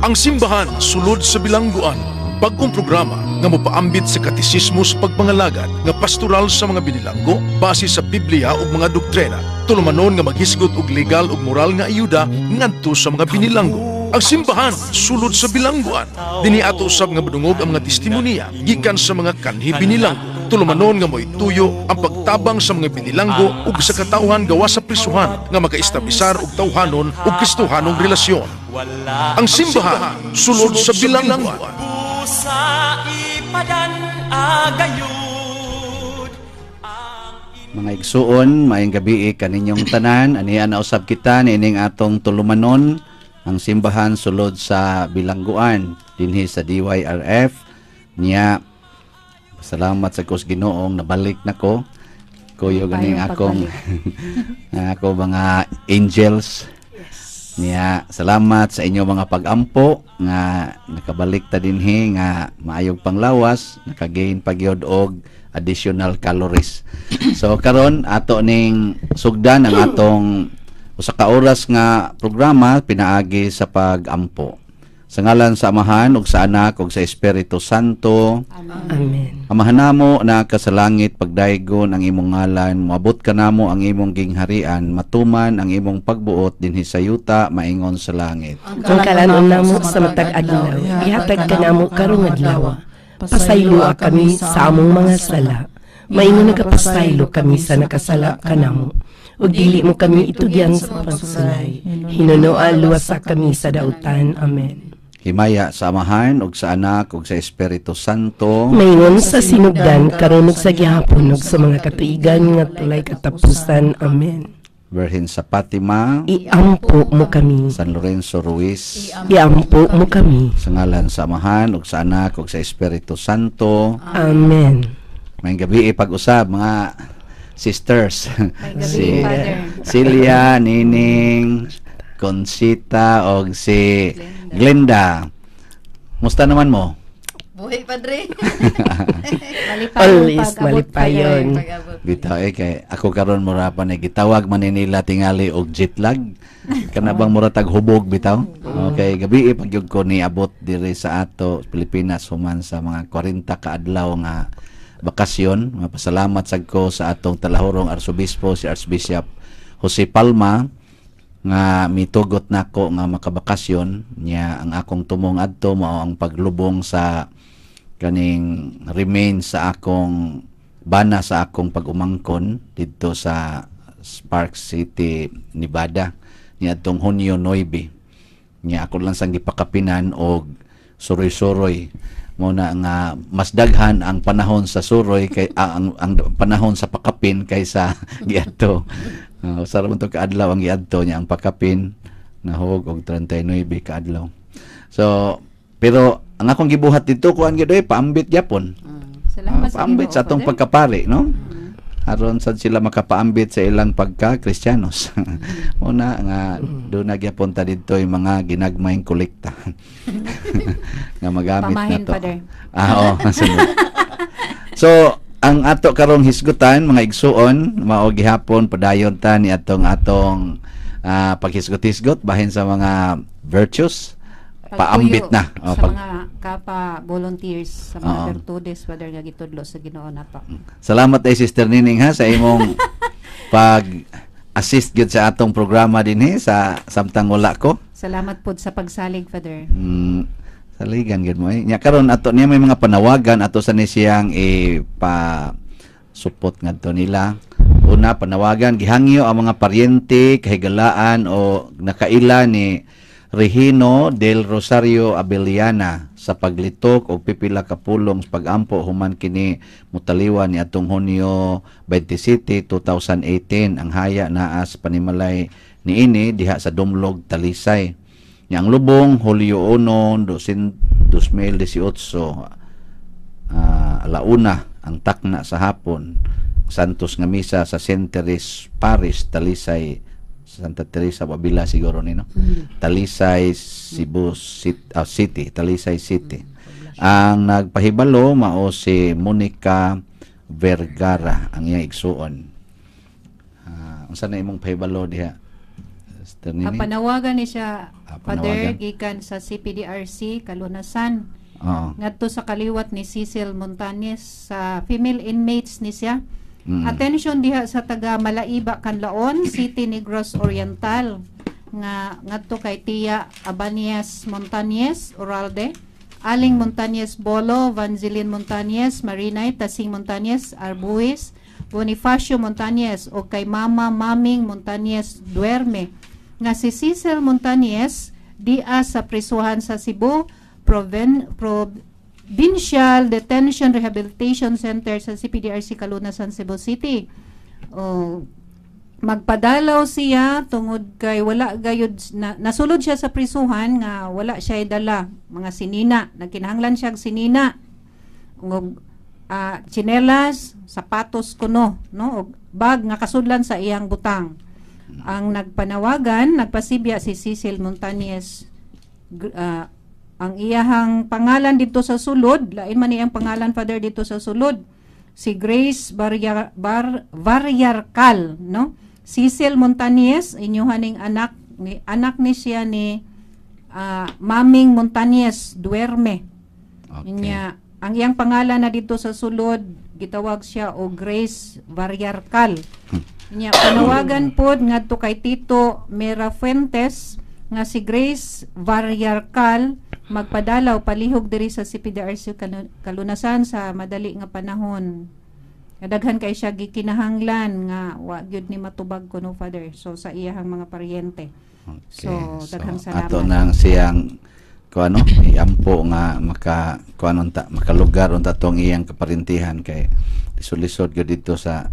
Ang simbahan sulod sa bilangguan, bagong programa nga mopaambit sa katisismo sa pagpangalagad nga pastoral sa mga binilanggo base sa Biblia ug mga doktrina. Tulumanon nga maghisgot og legal ug moral nga ayuda ngadto sa mga binilanggo. Ang simbahan sulod sa bilangguan. Dini ato usab nga madungog ang mga testimonya gikan sa mga kanhi binilanggo. Tulumanon nga mo'y tuyo ang pagtabang sa mga binilanggo ug sa katawhan gawa sa prisuhan nga makaestablisar og tawhanon ug kristohanong relasyon. Ang simbahan sulod sa bilangguan. Sa ipadan agayud. Mga igsuon, maayong gabi kaninyong tanan. Aniya na usab kita niining atong tulumanon ang simbahan sulod sa bilangguan dinhi sa DYRF niya. Salamat sa kus Ginoong nabalik nako. Kuyo ganing akong ako mga angels. Niya, salamat sa inyo mga pag-ampo nga nakabalik ta dinhi nga maayong panglawas, nakagain pagyod og additional calories. So karon ato ning sugdan ang atong usa ka oras nga programa pinaagi sa pag-ampo. Sa ngalan sa Amahan ug sa Anak ug sa Espiritu Santo. Amen. Amahan namo na kasalangit pagdaygon ang imong ngalan, moabot kanamo ang imong gingharian, matuman ang imong pagbuot dinhi sa yuta maingon sa langit. Ang kalanon namo sa matag adlaw, ihatag kanamo karong adlaw. Pasaylo kami sa among mga sala. Maingon nagapasaylo kami sa nakasala kanamo. Ug dili mo kami itugyan sa pagsulay. Hinunoa luwasa kami sa dautan. Amen. Himaya sa Amahan ug sa Anak ug sa Espiritu Santo. Maingon sa sinugdan karon ug sa gihapon ug sa mga katuigan nga tulay katapusan. Amen. Birhen sa Fatima, Iampo mo kami. San Lorenzo Ruiz, Iampo mo kami. sa ngalan sa Amahan ug sa Anak ug sa Espiritu Santo. Amen. May gabi pag-usab mga sisters. Si Father. Celia, Nining, Conchita og si Glenda. Musta naman mo? Buhay, Padre. Always malipayon. Bitaw kay ako karon mura pa na gitawag man nila tingali og jet lag. Kana bang mura tag hubog bitaw? Okay, gabi pagyud ko ni abot diri sa ato Pilipinas human sa mga 40 ka adlaw nga bakasyon. Mapasalamat sad ko sa atong talahorong arsobispo si Archbishop Jose Palma nga mitugot nako nga makabakasyon niya. Ang akong tumong adto mao ang paglubong sa kaning remain sa akong bana sa akong pag-umangkon dito sa Spark City, Nevada niya atong Hunyo 9 niya. Ako lang sang gipakapinan og suroy-suroy mo na nga mas daghan ang panahon sa suroy kay ang panahon sa pakapin kaysa giadto. Usara man to kaadlaw ang giadto niya ang pakapin nahog og 39 kaadlaw. So pero ang akong gibuhat dito kuan gyud paambit gyapon. Salamat sa paambit sa atong pagkapari, no? Aron sad sila makapaambit sa ilang pagka-Kristiyanos. Una nga do na gyapon ta didto yung mga ginagmayng kolekta. nga magamit Pamahin, na to. Father. Oo. So ang ato karong hisgutan mga igsuon mao gihapon padayon ta ni atong paghisgot-hisgot bahin sa mga virtues paambit na sa mga kapa-volunteers sa mga virtudes Father nga gitudlo sa Ginoo nato. Salamat ay Sister Nining ha sa imong pag-assist gyud sa atong programa dinhi sa samtang wala ko. Salamat pod sa pagsalig, Father. Saligan gyud mo nya karon ato niya may mga panawagan ato sa ni siyang pa support ngadto nila. Una, panawagan gihangyo ang mga paryente kahigalaan o nakaila ni Regino del Rosario Abeliana sa paglitok o pipila ka pulong sa pag-ampo human kini mutaliwan ni atong Hunyo 27, 2018. Ang haya naa sa panimalay niini diha sa Dumlog, Talisay. Yang lubong Hulyo 1, 2018 alauna ang takna sa hapon Santos nga misa sa St. Teres Parish, Talisay, Santa Teresa Babila siguro ni no. Talisay Cebu City, Talisay City. Ang nagpahibalo mao si Monica Vergara ang iyang igsuon. Unsa na imong pahibalo diha? Ternini. Panawagan ni siya, Father, Panawagan. gikan sa CPDRC, Kalunasan. Oo. Ngadto sa kaliwat ni Cecil Montañez sa female inmates ni siya. Mm. Attention diha sa taga Malaiba, Canlaon, City Negros Oriental. Ngadto kay Tia Abanias Montañez, Oralde. Aling Montañez Bolo, Vanzilin Montañez, Marinay, Tasing Montañez, Arbuis, Bonifacio Montañez o kay Mama Maming Montañez Duerme. Nga si Cecil Montañez dia sa prisuhan sa Cebu Provincial Detention Rehabilitation Center sa CPDRC Kalunasan, Cebu City. Magpadalaw siya tungod kay wala gayud nasulod siya sa prisuhan nga wala siya dala mga sinina, nagkinahanglan siya og sinina ug tsinelas, sapatos kuno, no, ug bag nga kasudlan sa iyang butang. Ang nagpanawagan, nagpasibya si Cecil Montañez. Ang iyahang pangalan dito sa sulod, lain man iyang pangalan, Father, dito sa sulod, si Grace Variarcal, no? Cecil Montañez, inyuhaning anak ni siya ni Maming Montañez Duerme. Okay. Ang iyang pangalan na dito sa sulod, gitawag siya o Grace Variarcal. Panawagan pod ngadto kay Tito Mera Fuentes nga si Grace Variarcal magpadalaw palihog diri sa CPDRC Kalunasan sa madali nga panahon. Daghan kay siya gikinahanglan nga wa gyud ni matubag kuno, Father. So sa iyahang mga paryente. Okay. So daghang salamat. Ato nang siyang kuano iampo nga makalugar unta tong iyang kaparintihan kay lisod-lisod gyud dito sa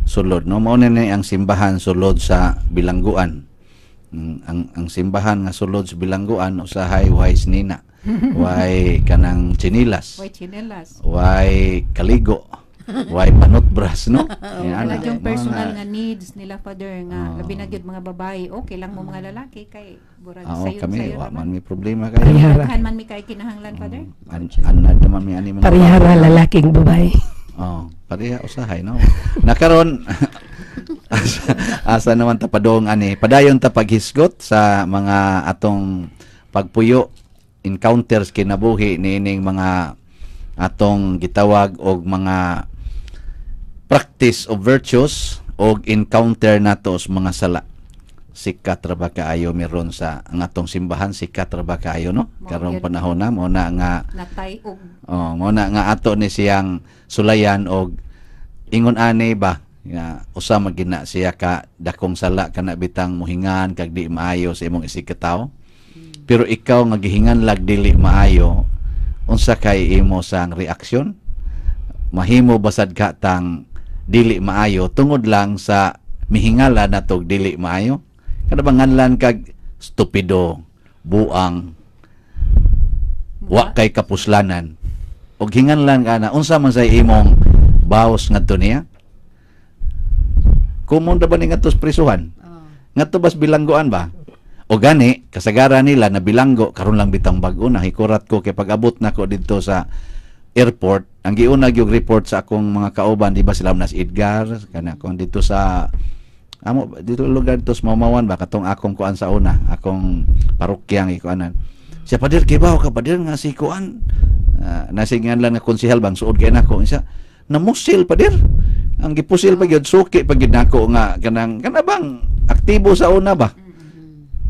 sulod, no? Mao ni ang simbahan sulod sa bilangguan. Ang simbahan nga sulod sa bilangguan usahay way sinina, way kanang chinilas, Way chinelas. way kaligo, way manutbras, no? Yan, Wala yung mga- personal nga needs nila, Father, nga Oo. labi na gyud mga babae. Okay lang mo mga lalaki kay burag Oo, sayo kami wa man naman. may problema kayo. Parihara. Daghan man mi kay kinahanglan, Father. Anad naman may ani man. Parihara lalaking babae. Oh, pareha usahay, no? Nakaron asa naman ta padong ani, padayon ta paghisgot sa mga atong pagpuyo encounters kinabuhi niining mga atong gitawag og mga practice of virtues og encounter nato sa mga sala. Sikat ra ba kaayo meron sa ang atong simbahan, sikat ra ba kaayo, no? Mao Karong gyud. panahon na mo na nga Natay og mo na nga ato ni siyang sulayan og ingon ani ba nga usa magina siya ka dakong sala kana bitang muhingan kag di maayo sa imong isikataw. Pero ikaw nga gihingan lag dili maayo, unsa kay imo sang reaksyon? Mahimo basad ka tang dili maayo tungod lang sa mihingala natog dili maayo? Kada banganlan kag stupido, buang, wa kay kapuslanan. Og hinganlan ka na unsa man say imong baos ngadto niya? Kumon ra ba ni ngadto sa prisuhan? Ngadto bas bilangguan ba? O gani kasagaran nila na bilanggo karon lang bitang bag-o na hikurat ko kay pag-abot nako didto sa airport, ang giuna gyud report sa akong mga kauban, di ba sila nas Edgar kana kon dito sa amo dito lugar dito sa Mamawan ba katong akong kuan sa una, akong parokyang ikuanan. Siya padir kibaw ka padir nga si kuan nasingan lang nga konsehal bang suod kay nako siya namusil padir. Ang gipusil pa gyud suki pa gyud nako nga kanang kana bang aktibo sa una ba.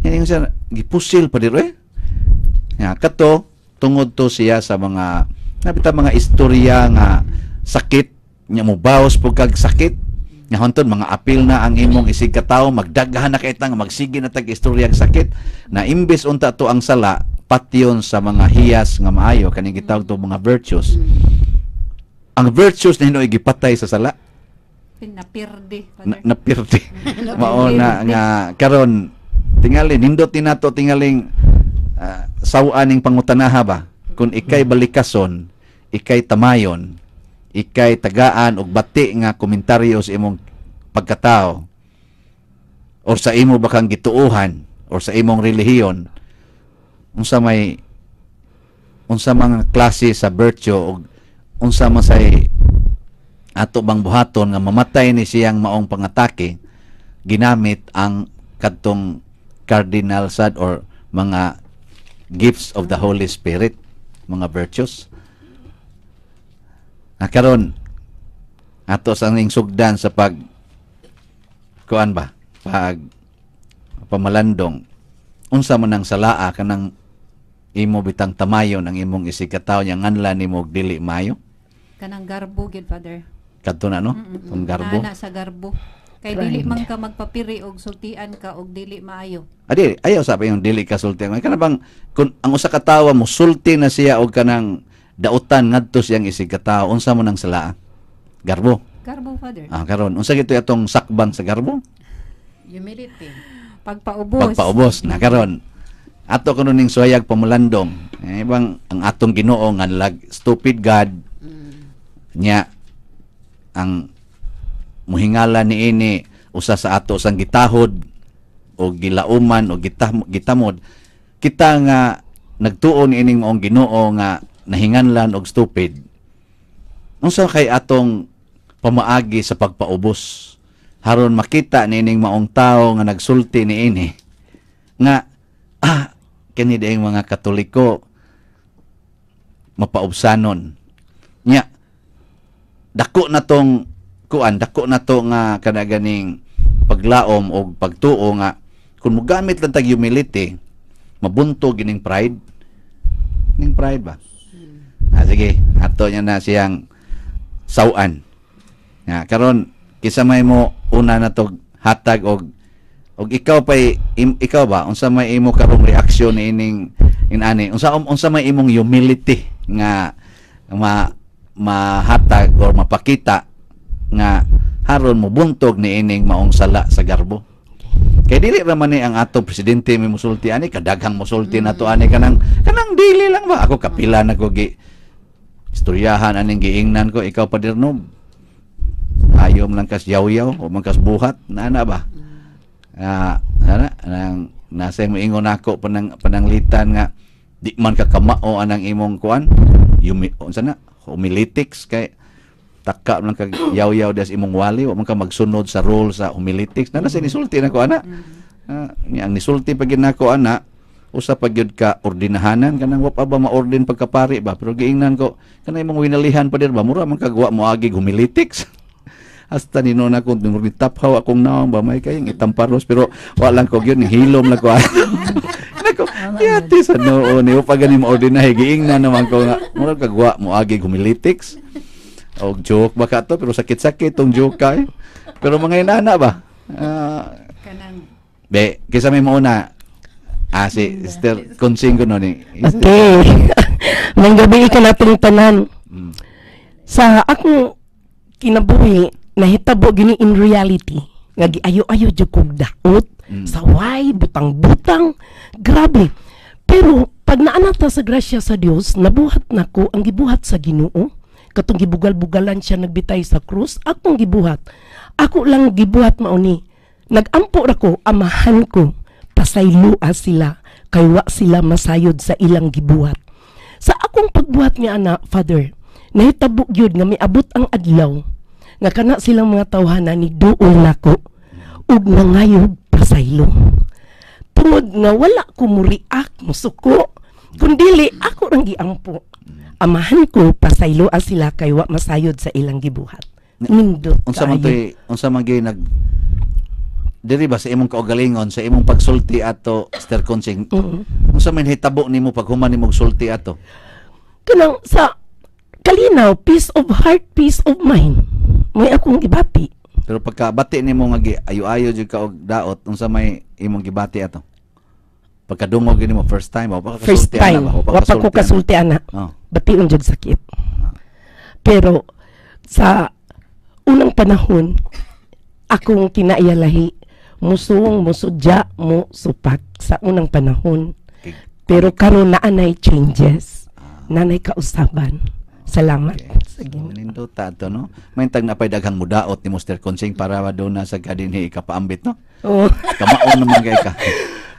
Yan yung siya gipusil padir ya kato tungod to siya sa mga nabita mga istorya nga sakit nya mo bawas pug kag sakit nya honton mga apil na ang imong isig katawo magdaghan na kay tang magsige na tag istorya ang sakit na imbes unta to ang sala patyon sa mga hiyas nga maayo kaning gitawag to mga virtues. Ang virtues na hinoy gipatay sa sala pinapirdi, na, Father. napirti mao na nga karon tingali nindot tinato tingaling sawaning pangutanaha ba kung ikay balikason, ikay tamayon, ikay tagaan og bati nga komentaryo sa imong pagkatao or sa imo bakang gituuhan or sa imong relihiyon, unsa mga klase sa virtue og unsa man say ato bang buhaton nga mamatay ni siyang maong pangatake ginamit ang kadtong cardinal sad or mga gifts of the Holy Spirit, mga virtues. Karon ato sa ning sugdan sa pag pamalandong, unsa man ang salaa kanang imo bitang tamayon ang imong isigataw nya nganlan nimo og dili maayo? Kanang garbo gid, Father. Kadto na no? Ang garbo. Ana sa garbo. Kay dili man ka magpapiri og sultian ka og dili maayo. Adi, ayaw sabi yung dili ka sulti. Kana bang kun ang usa ka tawo mo sulti na siya og kanang dautan ngadto siyang isigataw, unsa man ang salaa? Garbo. Garbo, Father. Karon unsa gito atong sakban sa garbo? Humility. Pagpaubos. Na karon ato kuno ning suyag pamulandong. Bang ang atong Ginoo nga stupid God nya ang muhingala niini usa sa ato sang gitahod o gilauman o gitamod kita nga nagtuon ining maong Ginoo nga nahinganlan og stupid. Unsa kay atong pamaagi sa pagpaubos haron makita nining maong tawo nga nagsulti niini nga kini diing mga Katoliko mapaubsanon nya dako na to nga kanaganing paglaom o pagtuo nga kung mogamit lang tag humility mabuntog gining pride ba sige ato nya na siyang sawan karon kisa may mo una na to hatag og ikaw ba unsa may imo karong reaksyon ining inani unsa may imong humility nga mahatag or mapakita nga haron mo buntog ni ining maong sala sa garbo. Kay dili ra man ni ang ato presidente may musulti ani kadaghang musulti nato ani kanang dili lang ba ako kapila na ko gi istoryahan aning giingnan ko ikaw padirnob ayom lang kas yaw-yaw o man kas buhat na ba nasa mo ingon ako pananglitan nga di man ka kamao anang imong kuan humilitics kay taka lang kag yaw-yaw des imong wali wa man ka magsunod sa rule sa humilitics na nisulti nako ana ang nisulti pag ginako ana usa pag gyud ka ordinahanan kanang wa pa ba maorden pagkapari ba pero giingnan ko kanay imong winalihan pa dir ba mura man kagwa mo agig humilitics hasta nino na kung taphaw akong naong ba may kayong itamparos pero walang ko yun hilom lang ko nako yati sa noon niyo pag ganin mo ordinahe giingnan naman ko nga murag kagwa mo agi humilitics og joke ba ka to pero sakit-sakit tong joke kay pero mga inana ba Kanang kisa may mauna si Sister Consing ko no ni Okay. Manggabi ka natong tanan. Sa akong kinabuhi nahitabo gini in reality nga giayo-ayo jud kog daot saway butang-butang grabe pero pag naanata sa grasya sa Dios nabuhat nako ang gibuhat sa Ginoo katong gibugal-bugalan siya nagbitay sa krus akong gibuhat ako lang gibuhat mao ni nagampo ra ko amahan ko pasaylua sila kay wa sila masayod sa ilang gibuhat sa akong pagbuhat nga ana Father nahitabo gyud nga miabot ang adlaw nga kana silang mga tawhana ni duol nako ug nangayog pasaylo tungod nga wala ko muriak musuko kundili ako rang giampo amahan ko pasaylo sila kay wa masayod sa ilang gibuhat nindot unsa man gyud nag diri ba sa imong kaugalingon sa imong pagsulti ato Sister Consing unsa man hitabo nimo pag human nimo sulti ato kanang sa kalinaw peace of heart peace of mind may akong gibati pero pagkabati nimo nga ayo-ayo jud ka og daot unsa may imong gibati ato pagkadungog nimo first time o first time wa pa ko kasulti ana bation jud sakit pero sa unang panahon akong kinaiyalahi musudya mo supak sa unang panahon pero karon na anay changes nanay kausaban. Salamat. Okay. So, nindot ato no. May tag napay daghang mudaot ni Mr. Consing para do na sa kadinhi ikapaambit no. Oo. Kamaon naman kay ka.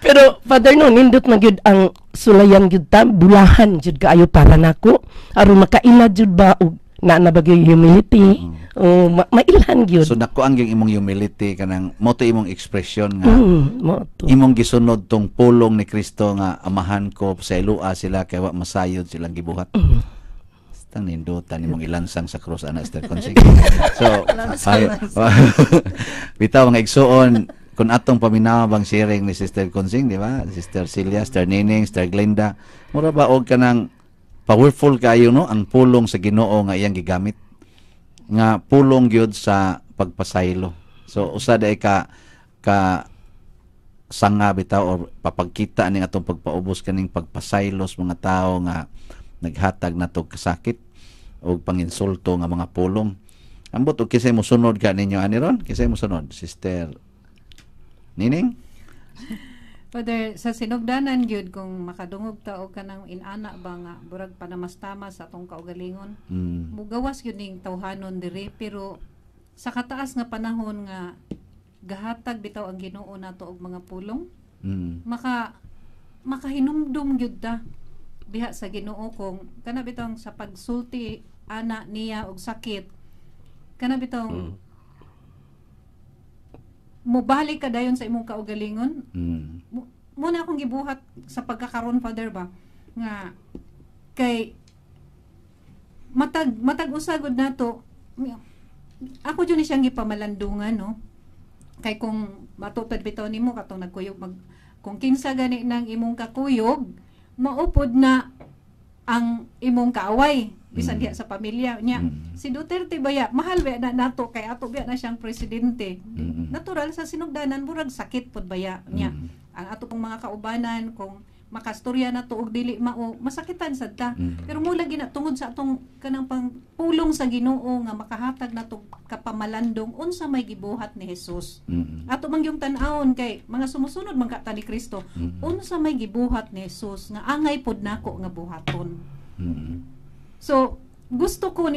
Pero Father no nindot na gyud ang sulayan gyud ta bulahan jud kaayo para nako aron makaila jud ba og na nabagay humility o mailan gyud. So dako ang yung imong humility kanang mo to imong expression nga Mo to. imong gisunod tong pulong ni Kristo nga amahan ko sa ilua sila kay wa masayod silang gibuhat. Basta nindutan imong ilansang sa krus ana Sister Consing. So bitaw mga igsuon kung atong paminawa bang sharing ni Sister Consing, di ba? Sister Celia, Sister Nining, Sister Glenda, mura ba og kanang powerful kayo no ang pulong sa Ginoo nga iyang gigamit nga pulong gyud sa pagpasaylo. So usa day ka sanga bitaw or papagkita ning atong pagpaubos kaning pagpasaylos mga tao nga naghatag natog kasakit o panginsulto nga mga pulong. Ambot og kisay mo sunod ka ninyo ani ron? Kisay mo sunod, Sister Nining? Father, sa sinugdanan gyud kung makadungog ta og kanang inana ba nga burag panamastama sa atong kaugalingon. Mugawas gyud ning tawhanon diri pero sa kataas nga panahon nga gahatag bitaw ang Ginoo nato og mga pulong. Makahinumdum gyud ta diha sa Ginoo kung kana bitaw sa pagsulti ana niya og sakit. Kana bitaw mubalik ka dayon sa imong kaugalingon. Muna akong gibuhat sa pagkakaroon, Father, ba nga kay matag usagod nato ako jud ni siyang gipamalandungan, no, kay kung matutad bitaw nimo katong nagkuyog kung kinsa gani nang imong kakuyog maupod na ang imong kaaway bisan diha sa pamilya niya. Si Duterte baya mahal ba na nato kay ato biya na siyang presidente. Natural sa sinugdanan murag sakit pod baya niya. Ang ato pong mga kaubanan kung makastorya na to og dili mao masakitan sad ta. Pero mula gina tungod sa atong kanang pangpulong sa Ginoo nga makahatag nato kapamalandong unsa may gibuhat ni Hesus. Ato man yung tan-awon kay mga sumusunod man ka ni Kristo. Unsa may gibuhat ni Hesus nga angay pod nako nga buhaton. So gusto ko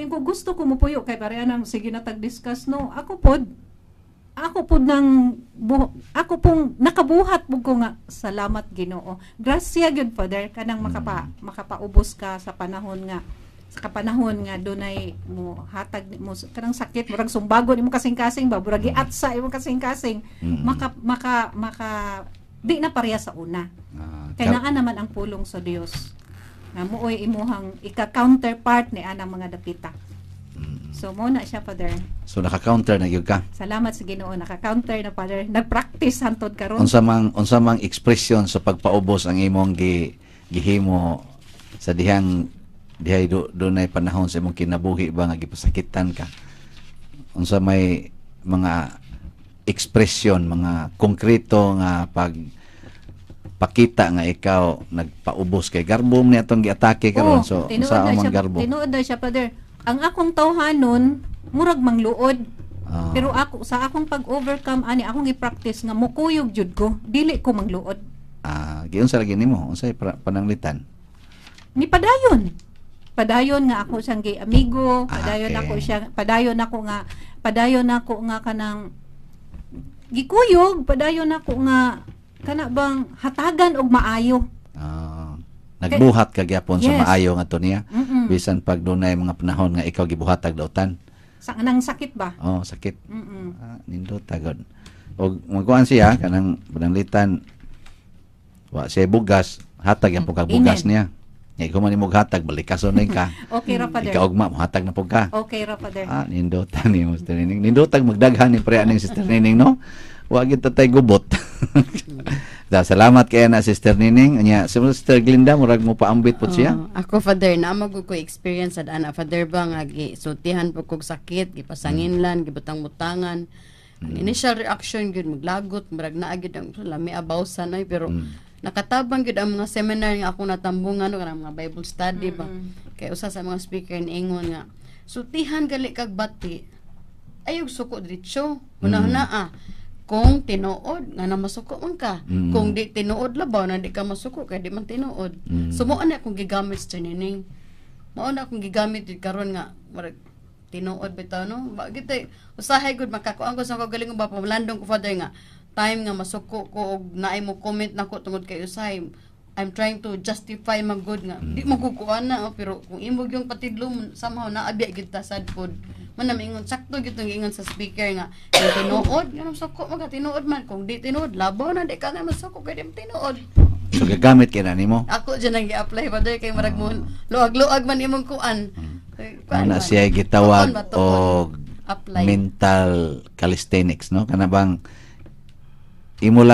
mupuyo kay pareha nang sige na tag-discuss no. Ako pong nakabuhat mo ko nga salamat Ginoo. Grasya gyud Father kanang makapaubos ka sa panahon nga dunay mo hatag mo kanang sakit murag sumbagon imo kasing-kasing ba murag giatsa imo kasing-kasing maka di na pareha sa una. Kay naa naman ang pulong sa Dios nga muoy imuhang ika-counterpart ni anang mga dapita. So mo na siya Father. So naka-counter na gyud ka. Salamat sa Ginoo naka-counter na Father. Nag-practice hantod karon. Unsa mang expression sa pagpaubos ang imong gihimo sa dihay dunay panahon sa imong kinabuhi ba nga gipasakitan ka. Unsa may mga expression, mga konkreto nga pakita nga ikaw nagpaubos kay garbom ni atong giatake karon. So unsa ang mga garbo? Tinuod na siya Father. Ang akong tawhanon murag mangluod. Pero ako sa akong pag-overcome ani akong i-practice nga mukuyog jud ko, dili ko mangluod. Giun sa lagi nimo unsay pananglitan? Ni padayon. Padayon nga ako siyang gay amigo, padayon ako nga kanang gikuyog, padayon ako nga kana bang hatagan og maayo. Nagbuhat ka gyapon sa maayo nga to niya. Bisan pag dunay mga panahon nga ikaw gibuhatag dautan. Sa nang sakit ba? Sakit. Nindot tagod. Og magkuan siya kanang pananglitan wa siya bugas, hatag gyapon kag bugas niya. Nya ikaw man imong hatag balikason ning ka. Okay ra Father. Ikaw ugma mo hatag na pug ka. Okay ra Father. Nindotan ni Sister Nining. Nindotag magdaghan ni pre aning Sister Nining no. Wa gyud tay gubot. Salamat kay na Sister Nining. Anya si Sister Glenda murag mo paambit pud siya. Ako Father na magud ko experience sad ana Father ba nga sultihan po kog sakit, gipasanginlan, gibutang-butangan. Ang initial reaction gyud maglagot, murag naa gyud ang lami abawsan ay pero nakatabang gyud ang mga seminar nga ako natambungan kanang mga Bible study ba. Kay usa sa mga speaker niingon nga sultihan gali kag bati. Ayog suko diretso. Una-una kung tinuod nga na masuko man ka, kung di tinuod labaw na di ka masuko kay di man tinuod. So mo ana akong gigamit sa Nining, mo ana akong gigamit karon nga marag tinuod bitaw no, bakit usahay gud makakuan ko sa kagalingon ba pamalandong ko Father nga time nga masuko ko og naay mo comment nako tungod kay usahay I'm trying to justify mag good nga. Di mo kukuan na, pero kung imog yung patidlo mo, somehow naabiya gid ta sad pod. Man ingon sakto gid ingon sa speaker nga, kung tinuod, ganun sako magatinuod man, kung di tinuod, labaw na di ka na masako kay dem tinuod. So gagamit kina nimo. Ako dyan ang i-apply Father kay marag mo luag-luag man imong kuan. Ana siya gitawag og apply. mental calisthenics, no? Kana bang imo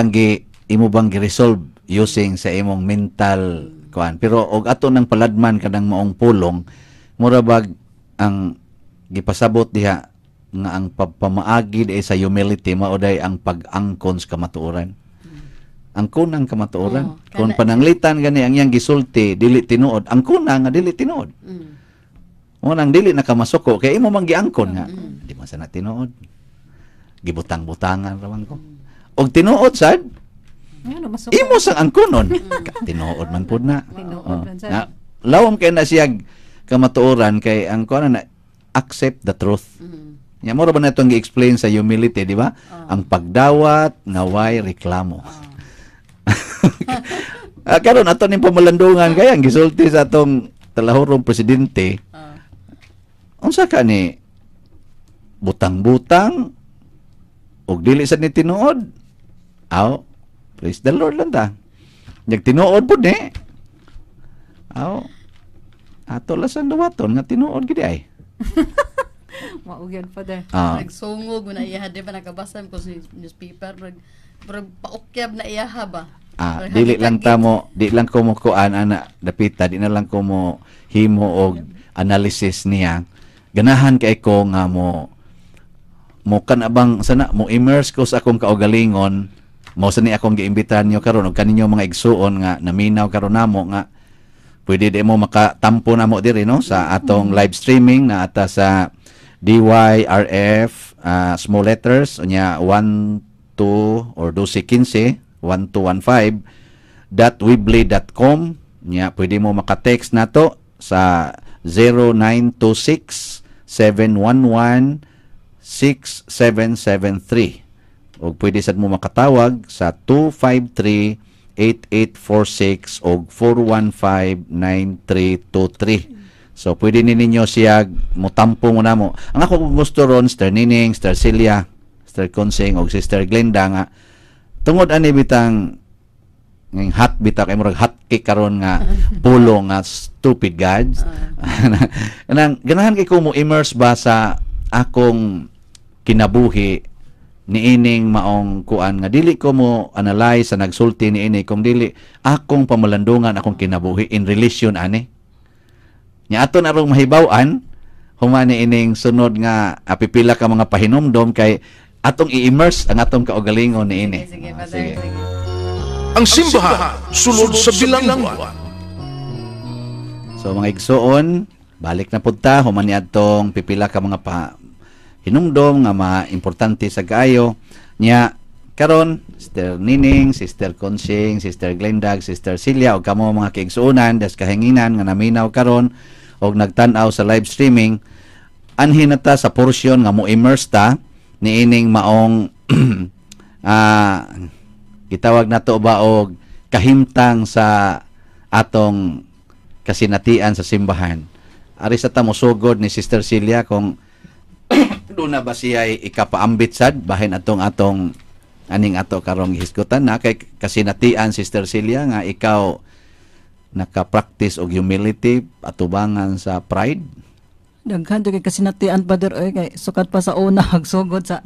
bang gi-resolve using sa imong mental kuan. Pero og ato nang paladman kanang maong pulong, mura bag ang gipasabot diha nga ang pamaagi sa humility mao day ang pag-angkon sa kamatuoran. Ang kunang kamatuoran. Kung pananglitan gani ang iyang gisulti dili tinuod, ang kunang nga dili tinuod. Unang dili nakamasuko kay imo man giangkon nga. Di man sana tinuod. Gibutang-butangan raman ko. Og tinuod sad Ano masuk. imo sang angkonon. Tinuod man pud na. Tinuod man sad. Na lawom kay na siya kamatuoran kay ang kuan na accept the truth. Nya mo ra ba natong gi-explain sa humility, di ba? Ang pagdawat nga way reklamo. Karon ato ning pamalandungan kay ang gisulti sa atong talahurong presidente. Unsa ka ni butang-butang og dili sad ni tinuod. Aw, praise the Lord lang ta. Nag tinuod pud ni. Aw. Ato lasan duwaton nga tinuod gid ay. Maugyan Father. Nagsungog na iya di ba nakabasa ko sa newspaper murag paukyab na iya ba. Dili lang di lang ko mo kuan ana dapita, di na lang ko mo himo og analysis niya. Ganahan kay ko nga mo kanabang sana mo immerse ko sa akong kaugalingon, mo sa ni akong giimbitahan niyo karon og kaninyo mga igsuon nga naminaw karon namo nga pwede di mo makatampo namo diri no sa atong live streaming na ata sa DYRF small letters unya 12 or 1215 1215.weebly.com nya pwede mo maka-text nato sa 0926-711-6773 o pwede sad mo makatawag sa 253-8846 o 415-9323. So pwede ninyo siya mutampo mo na mo. Ang ako gusto ron, Sister Nining, Sister Celia, Sister Consing o Sister Glenda nga tungod ani bitang ng hot bitaw kay murag hot cake karon nga pulong nga stupid gods. Kanang ganahan kay ko mo immerse ba sa akong kinabuhi niining maong kuan nga dili ko mo analyze sa nagsulti niini kung dili akong pamalandungan akong kinabuhi in relation ani. Nya aton arong mahibaw-an humani ining sunod nga pipila ka mga pahinumdom kay atong i-immerse ang atong kaugalingon niini. Sige, Father. Sige. Ang simbahan sulod sa bilangguan. So mga igsoon, balik na punta humani atong pipila ka mga hinumdom nga importante sa kaayo nya karon Sister Nining, Sister Consing, Sister Glendag, Sister Celia og kamo mga kaigsuonan das kahanginan nga naminaw karon og nagtan-aw sa live streaming anhin na ta sa portion nga mo immerse ta niining maong gitawag nato ba og kahimtang sa atong kasinatian sa simbahan. Ari sa ta mosugod ni Sister Celia kung doon na ba siya ikapaambit sad bahin atong aning ato karong hisgutan na kay kasinatian Sister Celia nga ikaw naka-practice og humility atubangan sa pride. Daghan kay kasinatian Father oy kay sukat pa sa una hagsugod sa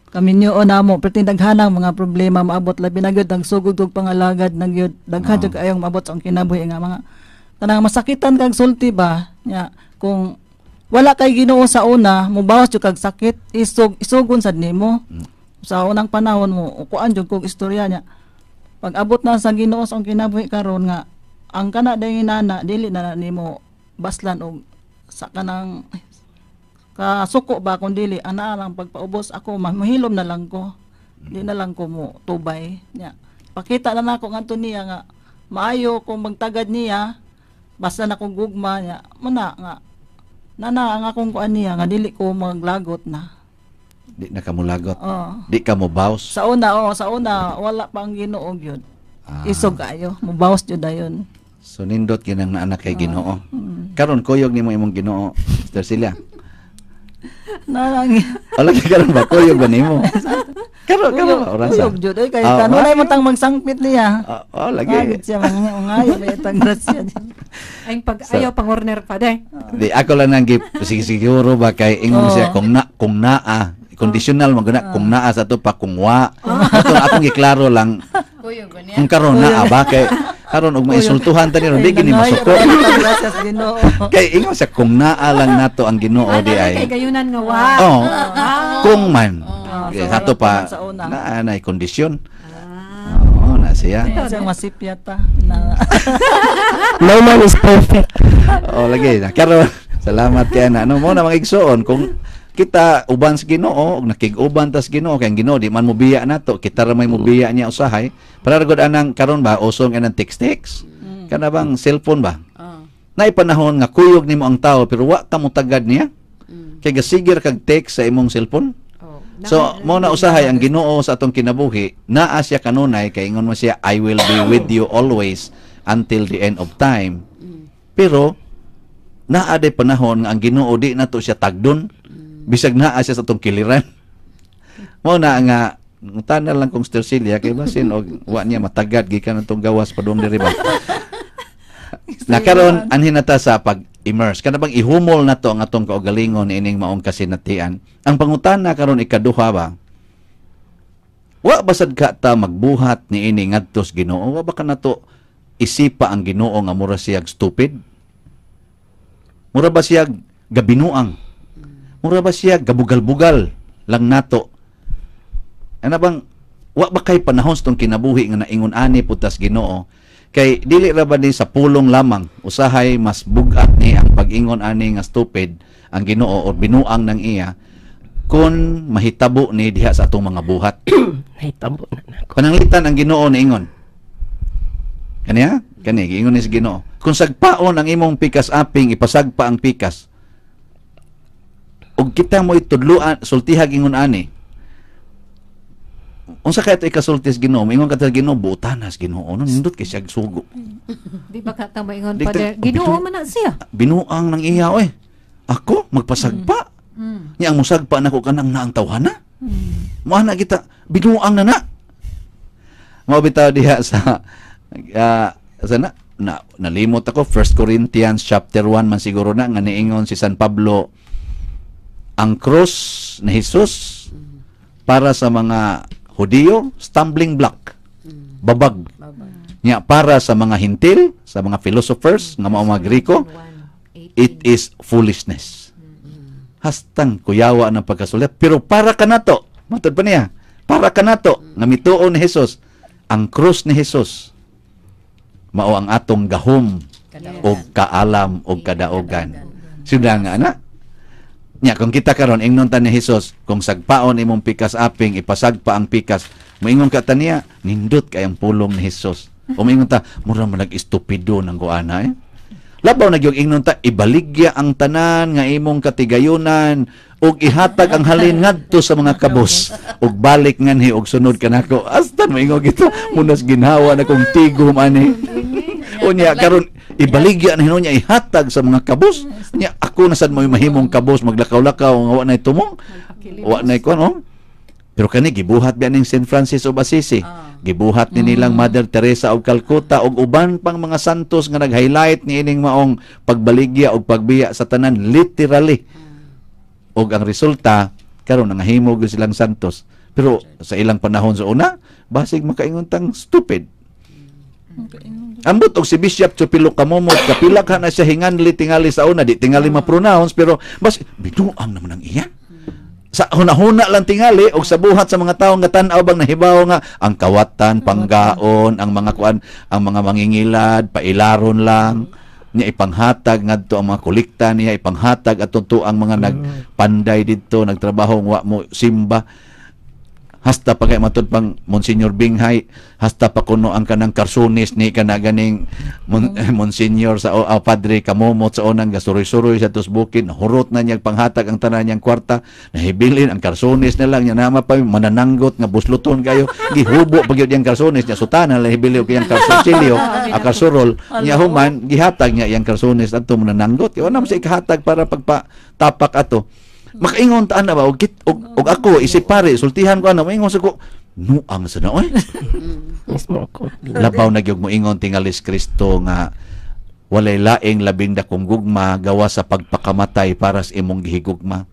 kaminyo namo perti daghanang mga problema maabot labi na gyud ang sugod og pangalagad na gyud daghan jud kayong maabot sa kinabuhi nga mga kanang masakitan kag sulti ba nya kung wala kay Ginoo sa una mobawas jud kag sakit isugon sad nimo sa unang panahon mo kuan jud kog istorya nya pag abot na sa Ginoo sa kinabuhi karon nga ang kana dayong inana dili na nimo baslan og sa kanang kasuko ba kung dili ana lang pagpaubos ako mahilom na lang ko di na lang ko mo tubay nya pakita na nako ngadto niya nga maayo kung magtagad niya basta na kong gugma niya muna nga nana ang akong kuan niya nga dili ko maglagot na Di na ka mo lagot. Di ka mo baws. sa una wala pang Ginoo gyud isog ayo, mubawas jud dayon. So nindot ginang na anak kay Ginoo. Karon kuyog nimo imong Ginoo, Sister Celia. Nalang Lagi karon ba kuyog ba nimo? Karon ba orasa? Uyog jud ay kay kanunay mo tang magsangpit niya. Lagi. Agit siya mangayo may tang grasya. Ay ayaw pang-orner pa de. Di ako lang nang siguro ba kay ingon siya kung naa conditional mo guna kung naa sa to pa kung wa. Atong giklaro lang Kuyo ko niya. kung karon naa ba kay karon og maisultuhan ta ni ron di gini masuko. Gracias Ginoo. Kay ingon siya kung naa lang nato ang Ginoo di Kay ay. gayunan nga wa. Oh, kung man. so Sa to pa sa una. na kondisyon. Oo, na siya. Siyang masipyata na No man is perfect. Lagi na. Karon salamat kay na ano mo na mga igsoon kung kita uban sa Ginoo og nakig-uban tas Ginoo kay ang Ginoo di man mobiya nato kita ra may mobiya niya usahay para gud anang karon ba usong anang text kana bang cellphone ba nay panahon nga kuyog nimo ang tao pero wa ka mo tagad niya kay gasigir kag text sa imong cellphone so mo na usahay ang Ginoo sa atong kinabuhi naa siya kanunay kay ingon mo siya I will be with you always until the end of time pero naa day panahon nga ang Ginoo di nato siya tagdon bisag naa siya sa atong kiliran. Mo na nga tana lang kung Sister Celia kay basin og wa niya matagad gikan atong gawas padung diri ba. Nakaron anhin nata sa pag-immerse. Kana bang ihumol nato ang atong kaugalingon ining maong kasinatian. Ang pangutana karon ikaduha ba? Wa basad ka ta magbuhat ni ini ngadto sa Ginoo? Wa ba kanato isipa ang Ginoo nga mura siyag stupid? Mura ba siyag gabinuang? Mura ba siya gabugal-bugal lang nato? Ano bang wa ba kay panahon sa kinabuhi nga naingon ani putas Ginoo kay dili ra ba ni sa pulong lamang usahay mas bugat ni ang pag-ingon ani nga stupid ang Ginoo o binuang ng iya kun mahitabo ni diha sa atong mga buhat. Nahitabo na nako. Pananglitan ang Ginoo niingon. Kaniya? Kani giingon ni sa Ginoo. Kung sagpaon ang imong pikas aping ipasagpa ang pikas og kita mo itudluan sultihag ingon ani unsa kay ito ikasulti sa Ginoo ingon ka sa Ginoo butanas Ginoo no nindot kay siya sugo Di ba ka ta moingon Di pa ka- de. Ginoo man na siya. binuang ng iya oy ako magpasagpa nya ang musagpa nako kanang naang tawhana mo na kita binuang na mao bitaw diha sa nalimot ako 1 Corinthians chapter 1 man siguro na nga niingon si San Pablo ang cross ni Jesus para sa mga Hudiyo, stumbling block, babag. Nya para sa mga hintil, sa mga philosophers, nga mga Griko, it is foolishness. Hastang kuyawa ng pagkasulat. Pero para kanato, matod pa niya, para kanato, nga mituon ni Jesus, ang cross ni Jesus, mao ang atong gahom, o kaalam, o kadaogan. Sila nga na, nya kung kita karon ingnon ta ni Hesus kung sagpaon imong pikas aping ipasagpa ang pikas moingon ka taniya nindot kay ang pulong ni Hesus o moingon ta mura man nag-estupido nang kuana labaw na gyud ingnon ta ibaligya ang tanan nga imong katigayunan ug ihatag ang halin ngadto sa mga kabos ug balik nganhi og sunod kanako astan moingon kita munas ginhawa na kong tigom ani unya karon ibaligya na hinunya ihatag sa mga kabos nya ako nasad mo mahimong kabos maglakaw-lakaw nga wa nay tumong wa nay kuno pero kani gibuhat biya ning St. Francis of Assisi gibuhat ni nilang Mother Teresa of Calcutta ug uban pang mga santos nga nag-highlight ni ining maong pagbaligya ug pagbiya sa tanan literally ug ang resulta karon nangahimo gyud silang santos pero sa ilang panahon sa una basig makaingon tang stupid. Ambot og si Bishop Chupilo Kamomot kapilak na siya hinganli tingali sa una di tingali ma-pronounce pero bas biduang naman ang iya sa hunahuna lang tingali og sa buhat sa mga tawo nga tan-aw bang nahibaw nga ang kawatan panggaon ang mga kuan ang mga mangingilad pailaron lang niya ipanghatag ngadto ang mga kolekta niya ipanghatag at ang mga nagpanday didto nagtrabaho wa mo simba hasta pa kay matod pang Monsignor Binghay, hasta pa kuno ang kanang karsunis ni kanaganing Monsignor sa Padre Kamomot sa unang gasuroy-suroy sa tusbukin, hurot na niyang panghatag ang tanan niyang kwarta, nahibilin ang karsunis na lang niya nama pa manananggot nga busluton kayo, gihubo pag yung karsunis niya sutanan lang hibili og yang karsusilyo, a karsurol niya human gihatag niya yang karsunis adto manananggot. Kaya na mo sa ikahatag para pagpatapak ato. Makaingon ta na ba og ako isip pare sultihan ko ana moingon sa ko nuang sa na oy. Mismo ako. Labaw na gyud moingon tingali si Kristo nga walay laing labing dakong gugma gawa sa pagpakamatay para sa imong gihigugma.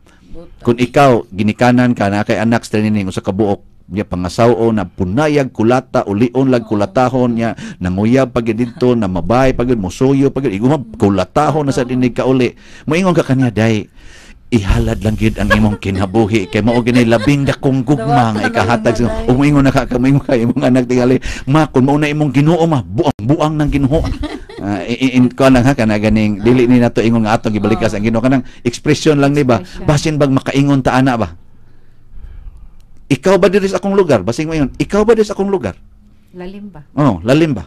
Kung ikaw ginikanan ka na kay anak sa nining usa ka buok niya pangasaw na punayag kulata ulion lag kulatahon niya nanguyab pag didto na mabay pag musuyo pag igumab kulatahon na sa dinig ka uli moingon ka kaniya day ihalad lang gid ang imong kinabuhi kay mao gini labing dakong gugma nga ikahatag sa umingon na ka kamingon kay imong anak tingali ma kun mao na imong Ginoo ma buang nang Ginoo in ko lang ha kana ganing dili ni nato ingon nga atong gibalikas ang Ginoo kanang expression lang ni ba basin bag makaingon ta ana ba ikaw ba diri sa akong lugar basing mo ingon ikaw ba diri sa akong lugar Lalim ba? lalim ba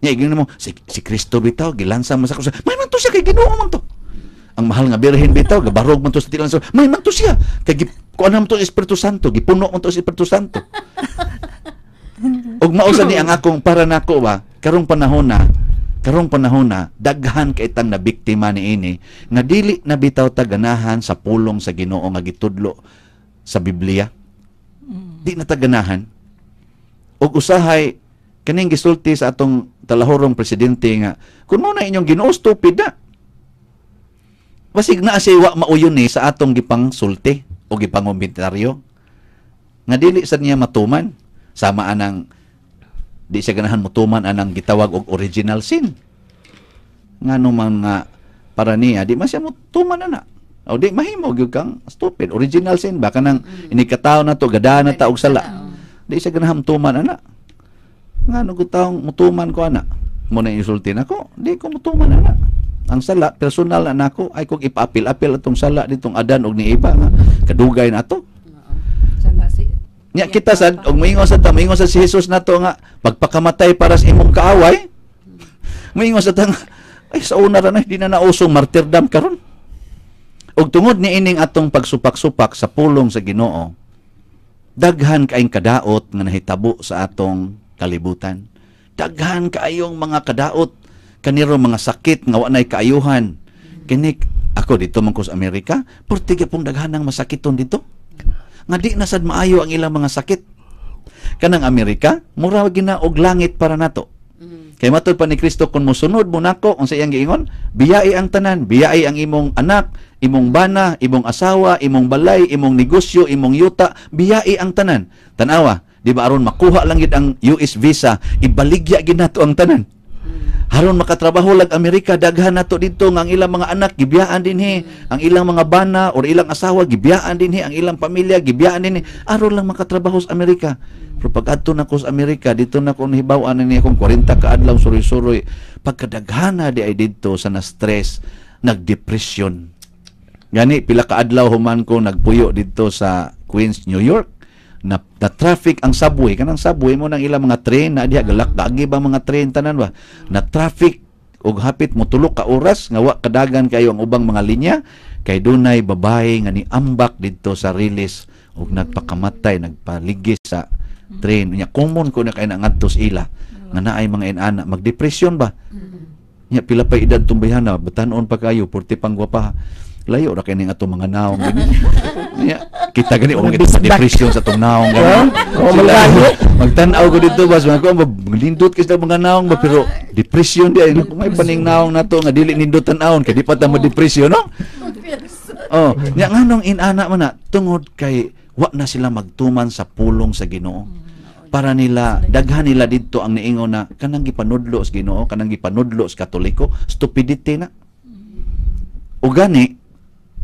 nya igin mo si Kristo bitaw gilansa mo sa krus may man to siya kay Ginoo man to ang mahal nga birhen bitaw gabarog man to sa tilan may man to siya kay kuan man to Espiritu Santo gipuno man to sa Espiritu Santo ug mao sad ni ang akong para nako ba karong panahon na daghan kay tang nabiktima niini nga dili na bitaw ta ganahan sa pulong sa Ginoo nga gitudlo sa Biblia di na ta ganahan ug usahay kaning gisulti sa atong talahorong presidente nga kun mo na inyong Ginoo stupid na basig na siya wa mauyon ni sa atong gipang sulti o gipang komentaryo nga dili sa niya matuman sama anang di siya ganahan matuman anang gitawag og original sin ngano man nga para niya di man siya matuman ana o di mahimo gyud kang stupid original sin baka nang inikataw na to gadahan na ta og sala di siya ganahan matuman ana ngano gud taong mutuman ko ana mo na insulti nako di ko mutuman ana ang sala personal na nako ay kog ipaapil-apil atong sala ditong Adan og ni Eva nga kadugay na ato. Sala si Nya kita sad og moingon sa si Jesus nato nga pagpakamatay para sa imong kaaway. Moingon sa ta ay sa una ra na di na nausong martyrdom karon. Og tungod ni ining atong pagsupak-supak sa pulong sa Ginoo, daghan kaayong kadaot nga nahitabo sa atong kalibutan. Daghan kaayong mga kadaot kaniro mga sakit nga wa nay kaayuhan. Kini ako dito man ko sa Amerika, portige pong daghanang masakiton dito. Nga di na sad maayo ang ilang mga sakit. Kanang Amerika, mura gina og langit para nato. Kay matud pa ni Kristo kun mosunod mo nako unsa iyang giingon, biyai ang tanan, biyai ang imong anak, imong bana, imong asawa, imong balay, imong negosyo, imong yuta, biyai ang tanan. Tanawa, di ba aron makuha lang gid ang US visa, ibaligya gid nato ang tanan. Haron makatrabaho lag Amerika daghan nato dito nga ang ilang mga anak gibiyaan dinhi, ang ilang mga bana or ilang asawa gibiyaan dinhi, ang ilang pamilya gibiyaan dinhi aron lang makatrabaho sa Amerika. Pero pag adto na ko sa Amerika dito na ko nahibaw-an ni akong 40 ka adlaw suroy-suroy pagkadaghana di ay dito sa na-stress, nagdepresyon. Gani pila ka adlaw human ko nagpuyo dito sa Queens, New York. Na traffic ang subway kanang subway mo nang ilang mga train na diha galak gagi ba mga train tanan ba na traffic og hapit mo tulo ka oras nga wa kadagan kayo ang ubang mga linya kay dunay babae nga niambak didto sa rilis og nagpakamatay nagpaligis sa train nya common ko na kay ngadtos ila nga naay mga inana magdepresyon ba nya pila pa edad tumbayhana batan-on pa kayo porte pang gwapa layo ra kay ning atong mga naong gani kita gani og kita depression sa atong naong gani magtan-aw ko dito bas mga maglindot kay sa mga naong ba pero depression di ay may paning naong nato nga dili nindot tan-awon kay di pa ta mo depression no nya nganong inana man na tungod kay wa na sila magtuman sa pulong sa Ginoo para nila daghan nila didto ang niingon na kanang gipanudlo sa Ginoo kanang gipanudlo sa Katoliko stupidity na o gani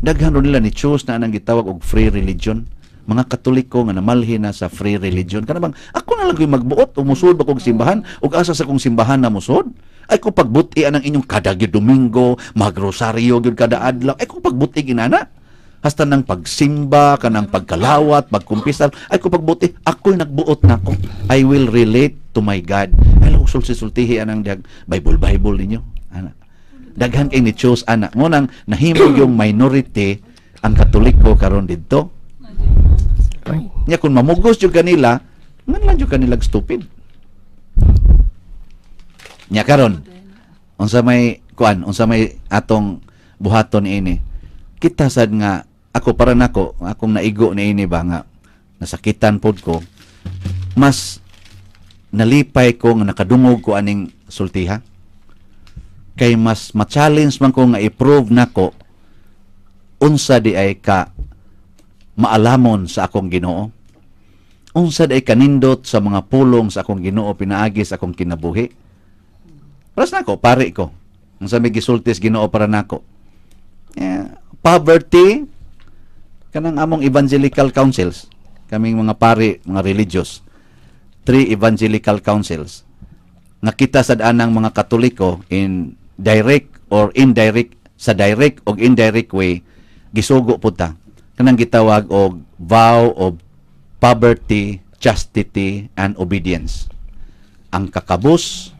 daghan ron nila ni choose na anang gitawag og free religion mga Katoliko nga namalhi na sa free religion kana bang ako na lang magbuot o musud ba kog simbahan ug asa sa kong simbahan na musud ay ko pagbuti anang inyong kada gyud Domingo magrosaryo gyud kada adlaw ay ko pagbuti ginana hasta ng pagsimba, kanang pagkalawat, pagkumpisal, ay ko pagbuti, ako'y nagbuot na ko. I will relate to my God. Ay, sulti-sultihi anang Bible ninyo. Anak. Daghan kay ni choose anak. Ngunang nahimo yung minority ang Katoliko karon didto. Nya kung mamugos yung kanila, ngan yung kanila stupid. Nya karon, unsa may atong buhaton ini. Kita sad nga ako para nako, akong naigo ni ini ba nga nasakitan pod ko. Mas nalipay ko nga nakadungog ko aning sultiha. Kay mas ma-challenge man ko nga i-prove nako unsa di ay ka maalamon sa akong Ginoo. Unsa di ay kanindot sa mga pulong sa akong Ginoo pinaagi sa akong kinabuhi. Paras nako, pari ko. Unsa may gisultis Ginoo para nako. Poverty kanang among evangelical councils, kaming mga pari, mga religious. 3 evangelical councils. Nga kita sad anang mga Katoliko in direct or indirect, sa direct o indirect way gisugo pud ta kanang gitawag og vow of poverty, chastity and obedience. Ang kakabus,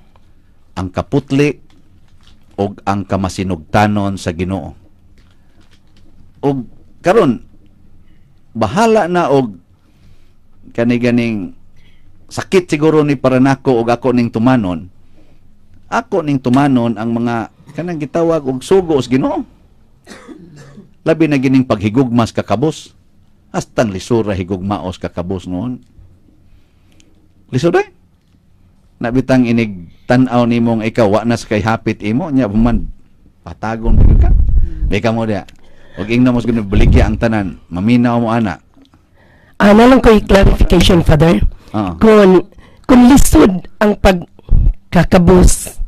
ang kaputli og ang kamasinugtanon sa Ginoo. Og karon bahala na og kani-ganing sakit siguro ni para nako og ako ning tumanon. Ako ning tumanon ang mga kanang gitawag og sugo sa Ginoo. Labi na gining paghigugmas kakabos. Hastang lisura higugmaos kakabos noon. Lisod ay. Nabitang inig tan-aw nimong ikaw wa na sa kay hapit imo nya man patagon mo ka. Beka mo dia. Og ingna mo gid baligya ang tanan. Maminaw mo ana. Ana lang ko clarification, Father. Kung lisod ang pagkakabus,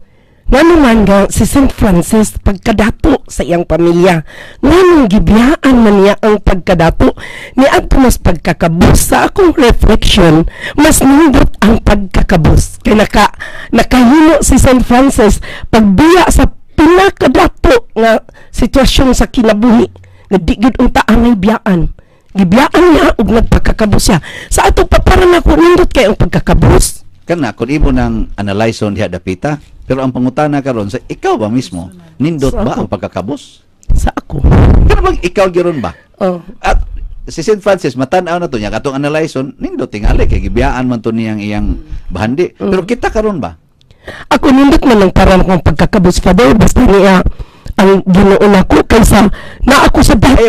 nga naman nga si St. Francis pagkadapo sa iyang pamilya, nga nung gibiyaan man niya ang pagkadapo, ni adto mas pagkakabus. Sa akong reflection, mas nindot ang pagkakabus. Kaya nakahimo si St. Francis pagbiya sa pinakadapo nga sitwasyon sa kinabuhi, nga di gid unta angay biyaan. Gibiyaan niya og nagpagkakabus siya. Sa ato pa para nako nindot kay ang pagkakabus. Kana kun imo nang analyson diha dapita, pero ang pangutana karon sa ikaw ba mismo, nindot ba ang pagkakabus? Sa ako. Kana bang ikaw giron ba? Oh. At si St. Francis matan-aw na to niya katong analyson, nindot tingali kay gibiyaan man to niyang iyang bahandi. Pero kita karon ba? Ako nindot man lang para akong pagkakabus, Father, basta niya ang Ginoo nako kaysa na ako sa dapo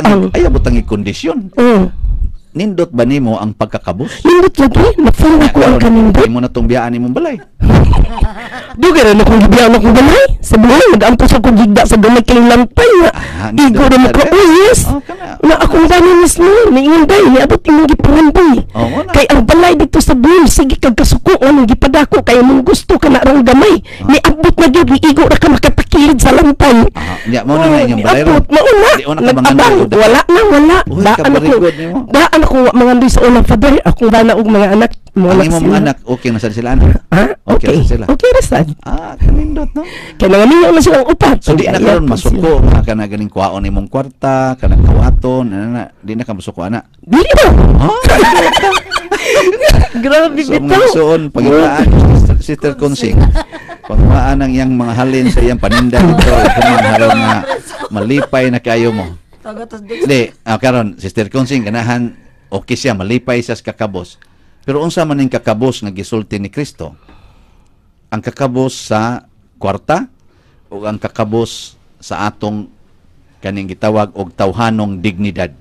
ang ayaw butang i-kondisyon. Nindot ba nimo ang pagkakabus? nindot lagi na-feel ako ang kanindot. Imo na tong biyaan imong balay. Dugay na akong gibiyaan akong balay. Sa buhay, nag-ampas akong gigda sa gamay kay lampay nga. Igo na mo ko, yes. Na akong gano'n mismo, niinday, niabot imong gipanganday. Kay ang balay dito sa buhay, sige kag kasuko, anong gipadako, kay mong gusto ka na rang gamay. Niabot na gyud igo na ka makatakilid sa lampay. Ya, mo na inyong balay. Niabot, mauna. Nag-abang, wala. Daan ako mga ndoy sa unang, Father. Ako ba na og mga anak. Ang imong anak, okay na sila anak? Ha? Okay. na sila. Okay na sad. Kanindot, no? Kaya nanganiyo na silang upat. So, di na karon masuko, ka na ganing kuhaon imong kwarta, ka na kawaton, di na ka masuko, ana. Dili ba? Grabe So, bitaw. mga suon, pagitaan, Sister Konsing, pagmaan ang iyang mga halin sa iyang paninda dito, kumangharon nga malipay na kayo mo. Di, karon, Sister Konsing, ganahan, okay siya, malipay siya sa kakabos. Pero unsa man ning kakabos nga gisulti ni Kristo? Ang kakabos sa kwarta o ang kakabos sa atong kaning gitawag og tawhanong dignidad.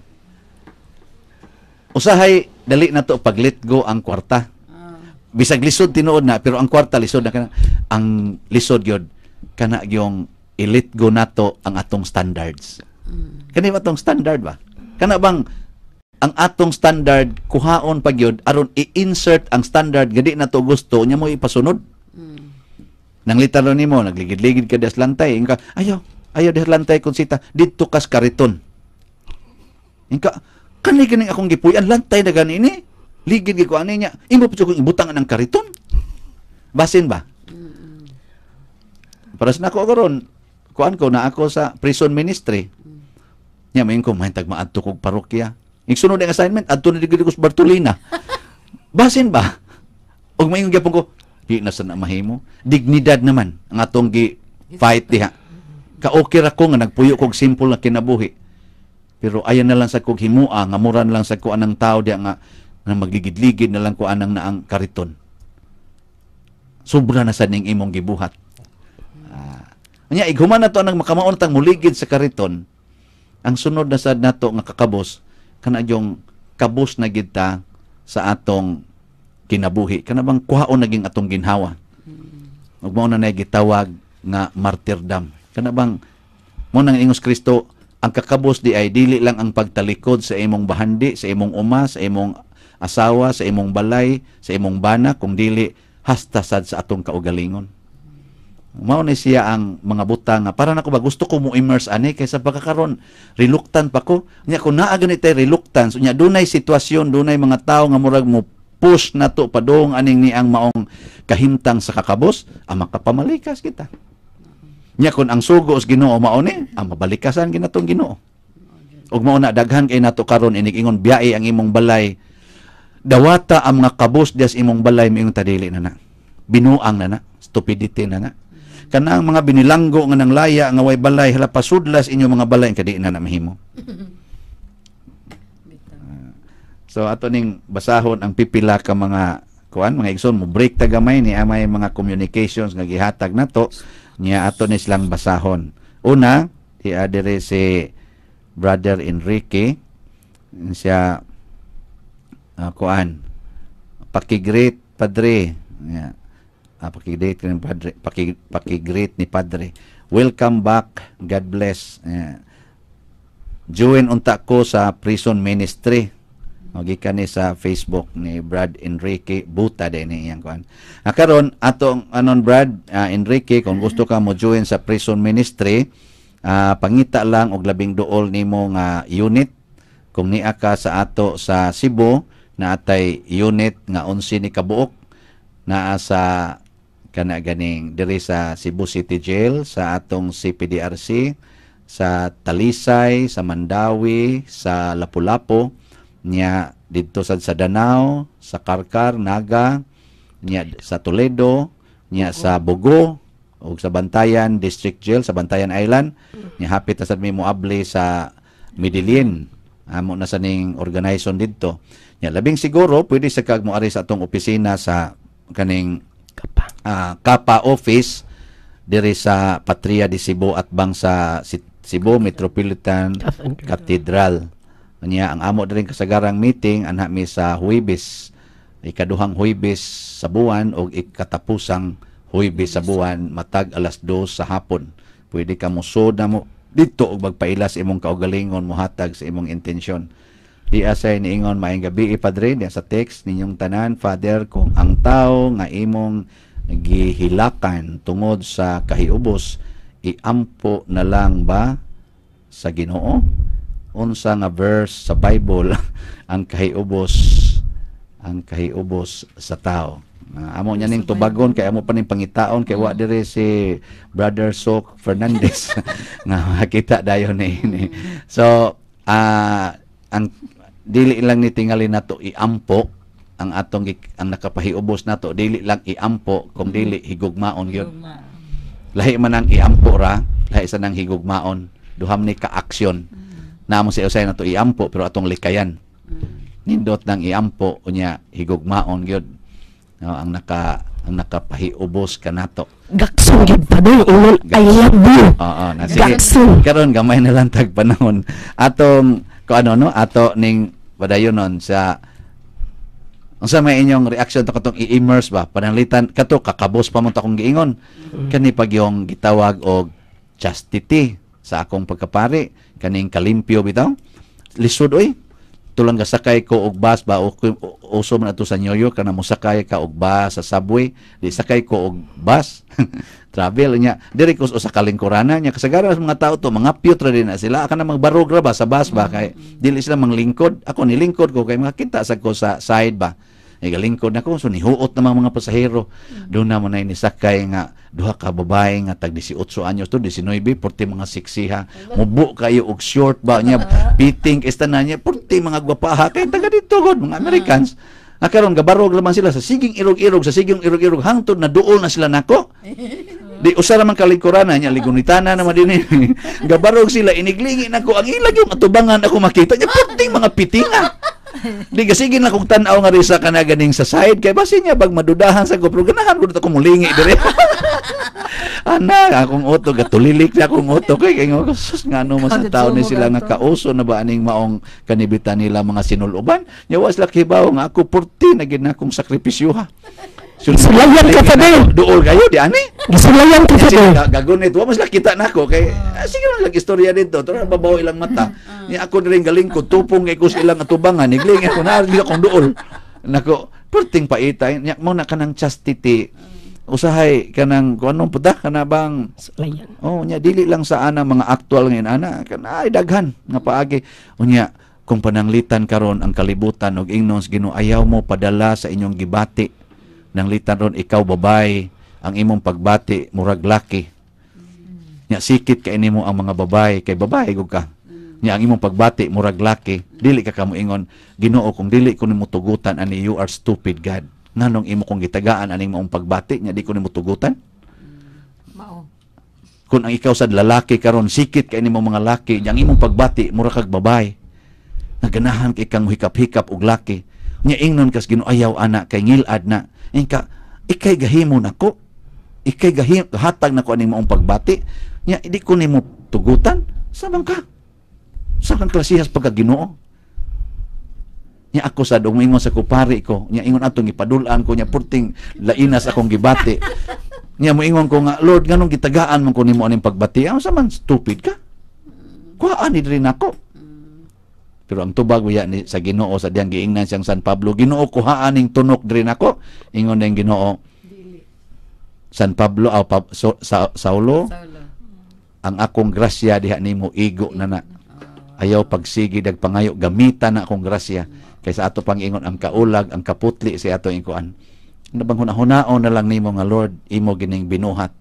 Usahay dali na to pag-let go ang kwarta. Bisag lisod tinuod na pero ang kwarta lisod na kana. Ang lisod gyud kana yung i-let go nato ang atong standards. Kani ba tong standard ba? Kana bang ang atong standard kuhaon pag yun aron i-insert ang standard gadi na to gusto nya mo ipasunod. Nang litalo nimo nagligid-ligid ka des lantay inka ayaw des lantay konsita didto kas kariton. Inka kani akong gipuy-an lantay na gani ni ligid gid ko ani nya imo pud ko ibutang ang kariton. Basin ba? Para sa nako karon kuan ko na ako sa prison ministry. Nya mayon ko mahintag maadto kog parokya. Ing sunod ang assignment adto na digid ko sa Bartolina. Basin ba? Og mayon gyapon ko, di na sa na mahimo. Dignidad naman ang atong gi fight diha. Ka-okay ra ko nga nagpuyo kog simple na kinabuhi. Pero ayan na lang sa kog himua, nga muran lang sa ko anang tao diya nga magligid-ligid na lang ko anang naang kariton. Sobra na sa ning imong gibuhat. Nya ighuman na to anang makamaon tang muligid sa kariton. Ang sunod na sad nato nga kakabos kana yung kabos na gid ta sa atong kinabuhi. Kana bang kuhaon naging atong ginhawa. Ug mao na gitawag nga martyrdom. Kana bang mo nang ingos Kristo ang kakabos di ay dili lang ang pagtalikod sa imong bahandi, sa imong uma, sa imong asawa, sa imong balay, sa imong bana, kung dili hasta sad sa atong kaugalingon. Mao ni siya ang mga butang nga para nako ba gusto ko mo immerse ani kaysa pagkakaron reluctant pa ko. Nya kun naa ganit reluctance, nya dunay sitwasyon, dunay mga tawo nga murag mo push nato padung aning ni ang maong kahimtang sa kakabos, ang makapamalikas kita. Nya kun ang sugo sa Ginoo mao ni, ang mabalikasan ginatong Ginoo. Ug mao na daghan kay nato karon inig ingon biyae ang imong balay. Dawata ang mga kabos dias imong balay miingon tadili na. Binuang na. Stupidity na. Kanang mga binilanggo nga nang laya nga way balay hala pasudlas inyo mga balay kadi na mahimo. So ato ning basahon ang pipila ka mga kuan mga igsoon mo break ta gamay ni amay mga communications nga gihatag nato niya ato ni silang basahon. Una, dire si Brother Enrique siya kuan pakigreet padre. Yeah. Pakigreet ni padre, pakigreet ni padre. Welcome back. God bless. Join unta ko sa prison ministry. Gikan ni sa Facebook ni Brad Enrique Buta din iyang kuan. Karon atong anon Brad Enrique kung gusto ka mo join sa prison ministry, pangita lang og labing duol nimo nga unit. Kung niya ka sa ato sa Cebu na atay unit nga 11 ni kabuok naa sa kana ganing diri sa Cebu City Jail, sa atong CPDRC, sa Talisay, sa Mandawi, sa Lapu-Lapu, nya didto sa Danao, sa Karkar, Naga, nya sa Toledo, nya sa Bogo, ug sa Bantayan District Jail sa Bantayan Island, nya hapit na sad mi moabli sa Medellin. Amo na sa ning organization didto. Nya labing siguro pwede sa kag moari sa atong opisina sa kaning Kapa office diri sa Patria de Cebu at bang sa Cebu Metropolitan Cathedral. Anya ang amo diri kasagarang meeting anha mi sa Huwebes, ikaduhang Huwebes sa buwan o ikatapusang Huwebes sa buwan matag alas 2 sa hapon. Pwede ka mo soda mo dito og magpailas imong kaugalingon mohatag sa imong intensyon. Di asay ni ingon maayong gabi padre diya sa text ninyong tanan Father, kung ang tao nga imong gihilakan tungod sa kahiubos iampo na lang ba sa Ginoo? Unsa nga verse sa Bible ang kahiubos sa tao? Amo nya ning tubagon kay amo pa ning pangitaon kay wa dire si Brother Sok Fernandez nga makita dayon ni. So ang dili lang ni tingali nato iampo ang atong ang nakapahiubos nato, dili lang iampo kung dili higugmaon gyud. Lahi man ang iampo ra, lahi sa nang higugmaon, duham ni ka aksyon. Namo si usay nato iampo pero atong likayan. Nindot nang iampo unya higugmaon gyud. No, ang nakapahiubos kanato. Gaksong gyud pa do ingon I love you. Oo, na sige. Karon gamay na lang tag panahon. Atong ato ning padayonon sa unsa may inyong reaction to katong i-immerse ba pananglitan kato kakabos pa man ta kong giingon kani pag yung gitawag og chastity sa akong pagkapari kaning kalimpyo bitaw lisod oy tulang gasakay ko og bus ba o uso man ato sa New York kana mosakay ka og bus sa subway di sakay ko og bus travel nya diri ko sa kalingkurana nya kasagaran sa mga tao to mga piyot ra din na sila kana magbarog ra ba sa bus ba kay dili sila manglingkod ako nilingkod ko kay makita sa ko sa side ba Galingkod nako, so nihuot na mga pasahero. Doon na mo na inisakay nga duha ka babae nga tag 18 anyos to 19 porti mga siksiha. Mubo kayo og short ba niya fitting estanan niya porti mga gwapaha kay taga dito god mga Americans. Karon gabarog naman sila sa siging irog-irog hangtod na duol na sila nako. Di usa man kalingkuran niya ligunitana naman din. Gabarog sila iniglingi nako ang ilag yung atubangan ako makita niya porting mga pitinga. Di kasi na kung tanaw nga risa ka na ganing sa side kay basi niya pag madudahan sa GoPro ganahan ko dito mulingi dire. Ana akong auto gatulilik na akong auto kay sus ngano man sa taon ni sila nga kauso na ba aning maong kanibitan nila mga sinuluban. Nya was laki bawo nga ako 40 na gid na akong sakripisyo ha. Gisulayan ka pa din. Duol kayo di ani. Gisulayan ka pa din. Gagunit wa mas kita nako kay sige lang istorya dito tara babaw ilang mata. Ni ako rin galing ko tupong kay kus ilang atubangan nigling ako na di akong duol. Nako perting paitay nya mo na kanang chastity. Usahay kanang kuanong puta kana bang Gisulayan. oh nya dili lang sa ana mga actual ngayon ana kana ay daghan nga paagi unya kung pananglitan karon ang kalibutan og ingnon Ginoo ayaw mo padala sa inyong gibati nang litan ron ikaw babay ang imong pagbati murag laki nya sikit kay nimo ang mga babay kay babay gud ka nya ang imong pagbati murag laki dili ka kamoingon Ginoo kung dili ko nimo tugutan ani you are stupid God nganong imo kong gitagaan aning maong pagbati nya di ko nimo tugutan Mao. kung ang ikaw sad lalaki karon sikit kay nimo mga laki nya ang imong pagbati mura kag babay naganahan kay kang hikap-hikap og laki nya ingnon kas Ginoo ayaw ana kay ngilad na ingka ikay gahimo nako ikay hatag nako aning maong pagbati nya di ko nimo tugutan sabang ka sa kang klasihas pagka Ginoo nya ako sad og moingon sa kupari ko nya ingon atong ipadulan ko nya purting lainas akong gibati nya moingon ko nga Lord nganong gitagaan man ko nimo aning pagbati sa man stupid ka kuhaan ni diri nako. Pero ang tubag uya ni sa Ginoo sa diyang giingnan siyang San Pablo, Ginoo kuhaan ning tunok diri nako. Ingon ning Ginoo. San Pablo Saulo, ang akong grasya diha nimo igo na na. Ayaw pagsigi dag pangayo gamitan na akong grasya kaysa ato pang ingon ang kaulag, ang kaputli si ato ingkuan. Ano bang hunaon na lang nimo nga Lord, imo gining binuhat.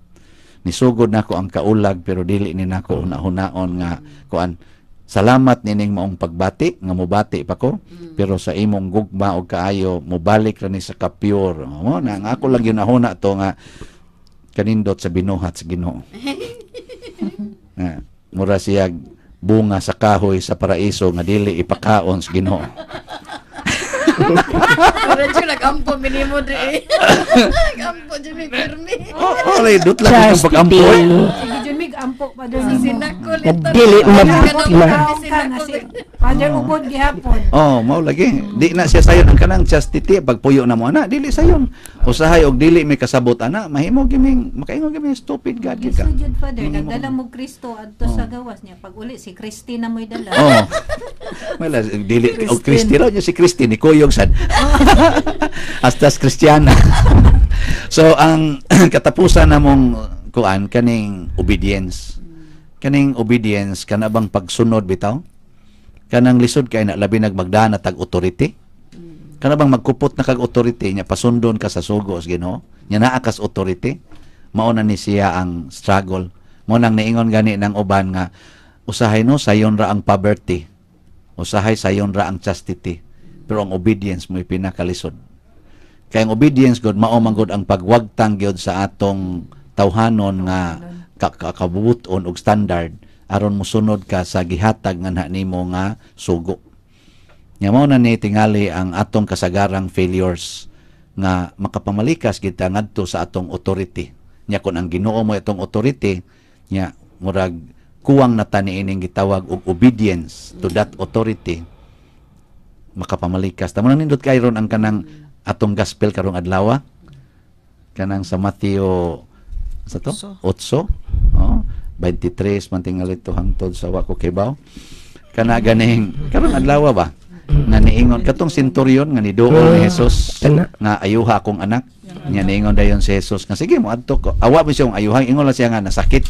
Nisugod nako ang kaulag pero dili ni nako hunaon nga kuan. Salamat nining maong pagbati nga mobati pa ko pero sa imong gugma og kaayo mobalik ra ni sa ka-pure mo na nga ako lang ginahuna to nga kanindot sa binuhat sa Ginoo. Mura siya bunga sa kahoy sa paraiso nga dili ipakaon sa Ginoo. Medyo nag-ampo minimo dre. Nag-ampo Jimmy Permi. Oray dut lang ang pag-ampoy. Sige John Mig ampo pa doon Si nimo. Sinakol Dili mabutima. Father ubod gihapon. Oh, mao lagi. Di na siya sayon ang kanang chastity pagpuyo na mo ana, dili sayon. Usahay og dili may kasabot ana, mahimo giming makaingon giming stupid God gid ka. Sujud Father nagdala mo Kristo adto sa gawas niya pag uli si Christina mo'y dala. Oh. Wala dili og Kristi raw niya si Kristi ni Kuyog sad. Astas Kristiyana. So ang katapusan namong kuan kaning obedience. Kaning obedience kana bang pagsunod bitaw? Kanang lisod kay na labi nagmagdana tag authority. Kana bang magkupot na kag authority nya pasundon ka sa sugos Ginoo. Nya naa kas authority. Mao na ni siya ang struggle. Mo nang niingon gani ng uban nga usahay no sayon ra ang poverty. Usahay sayon ra ang chastity. Pero ang obedience mo pinakalisod. Kaya ang obedience God mao man gud ang pagwagtang gyud sa atong tawhanon nga kabubuton og standard aron mosunod ka sa gihatag nga nimo nga sugo. Nya mao na ni tingali ang atong kasagarang failures nga makapamalikas kita ngadto sa atong authority. Nya kun ang Ginoo mo itong authority nya murag kuwang na tani ining gitawag og obedience to that authority makapamalikas. Tamo nang nindot kay ron ang kanang atong gospel karong adlaw kanang sa Mateo sa to 8 23 man tingali to hangtod sa wa ko kibaw kana ganing karong adlaw ba nga niingon katong senturyon nga niduol ni Jesus nga ayuha akong anak nya niingon dayon si Jesus nga sige mo adto ko awa mo siyang ayuhan ingon lang siya nga nasakit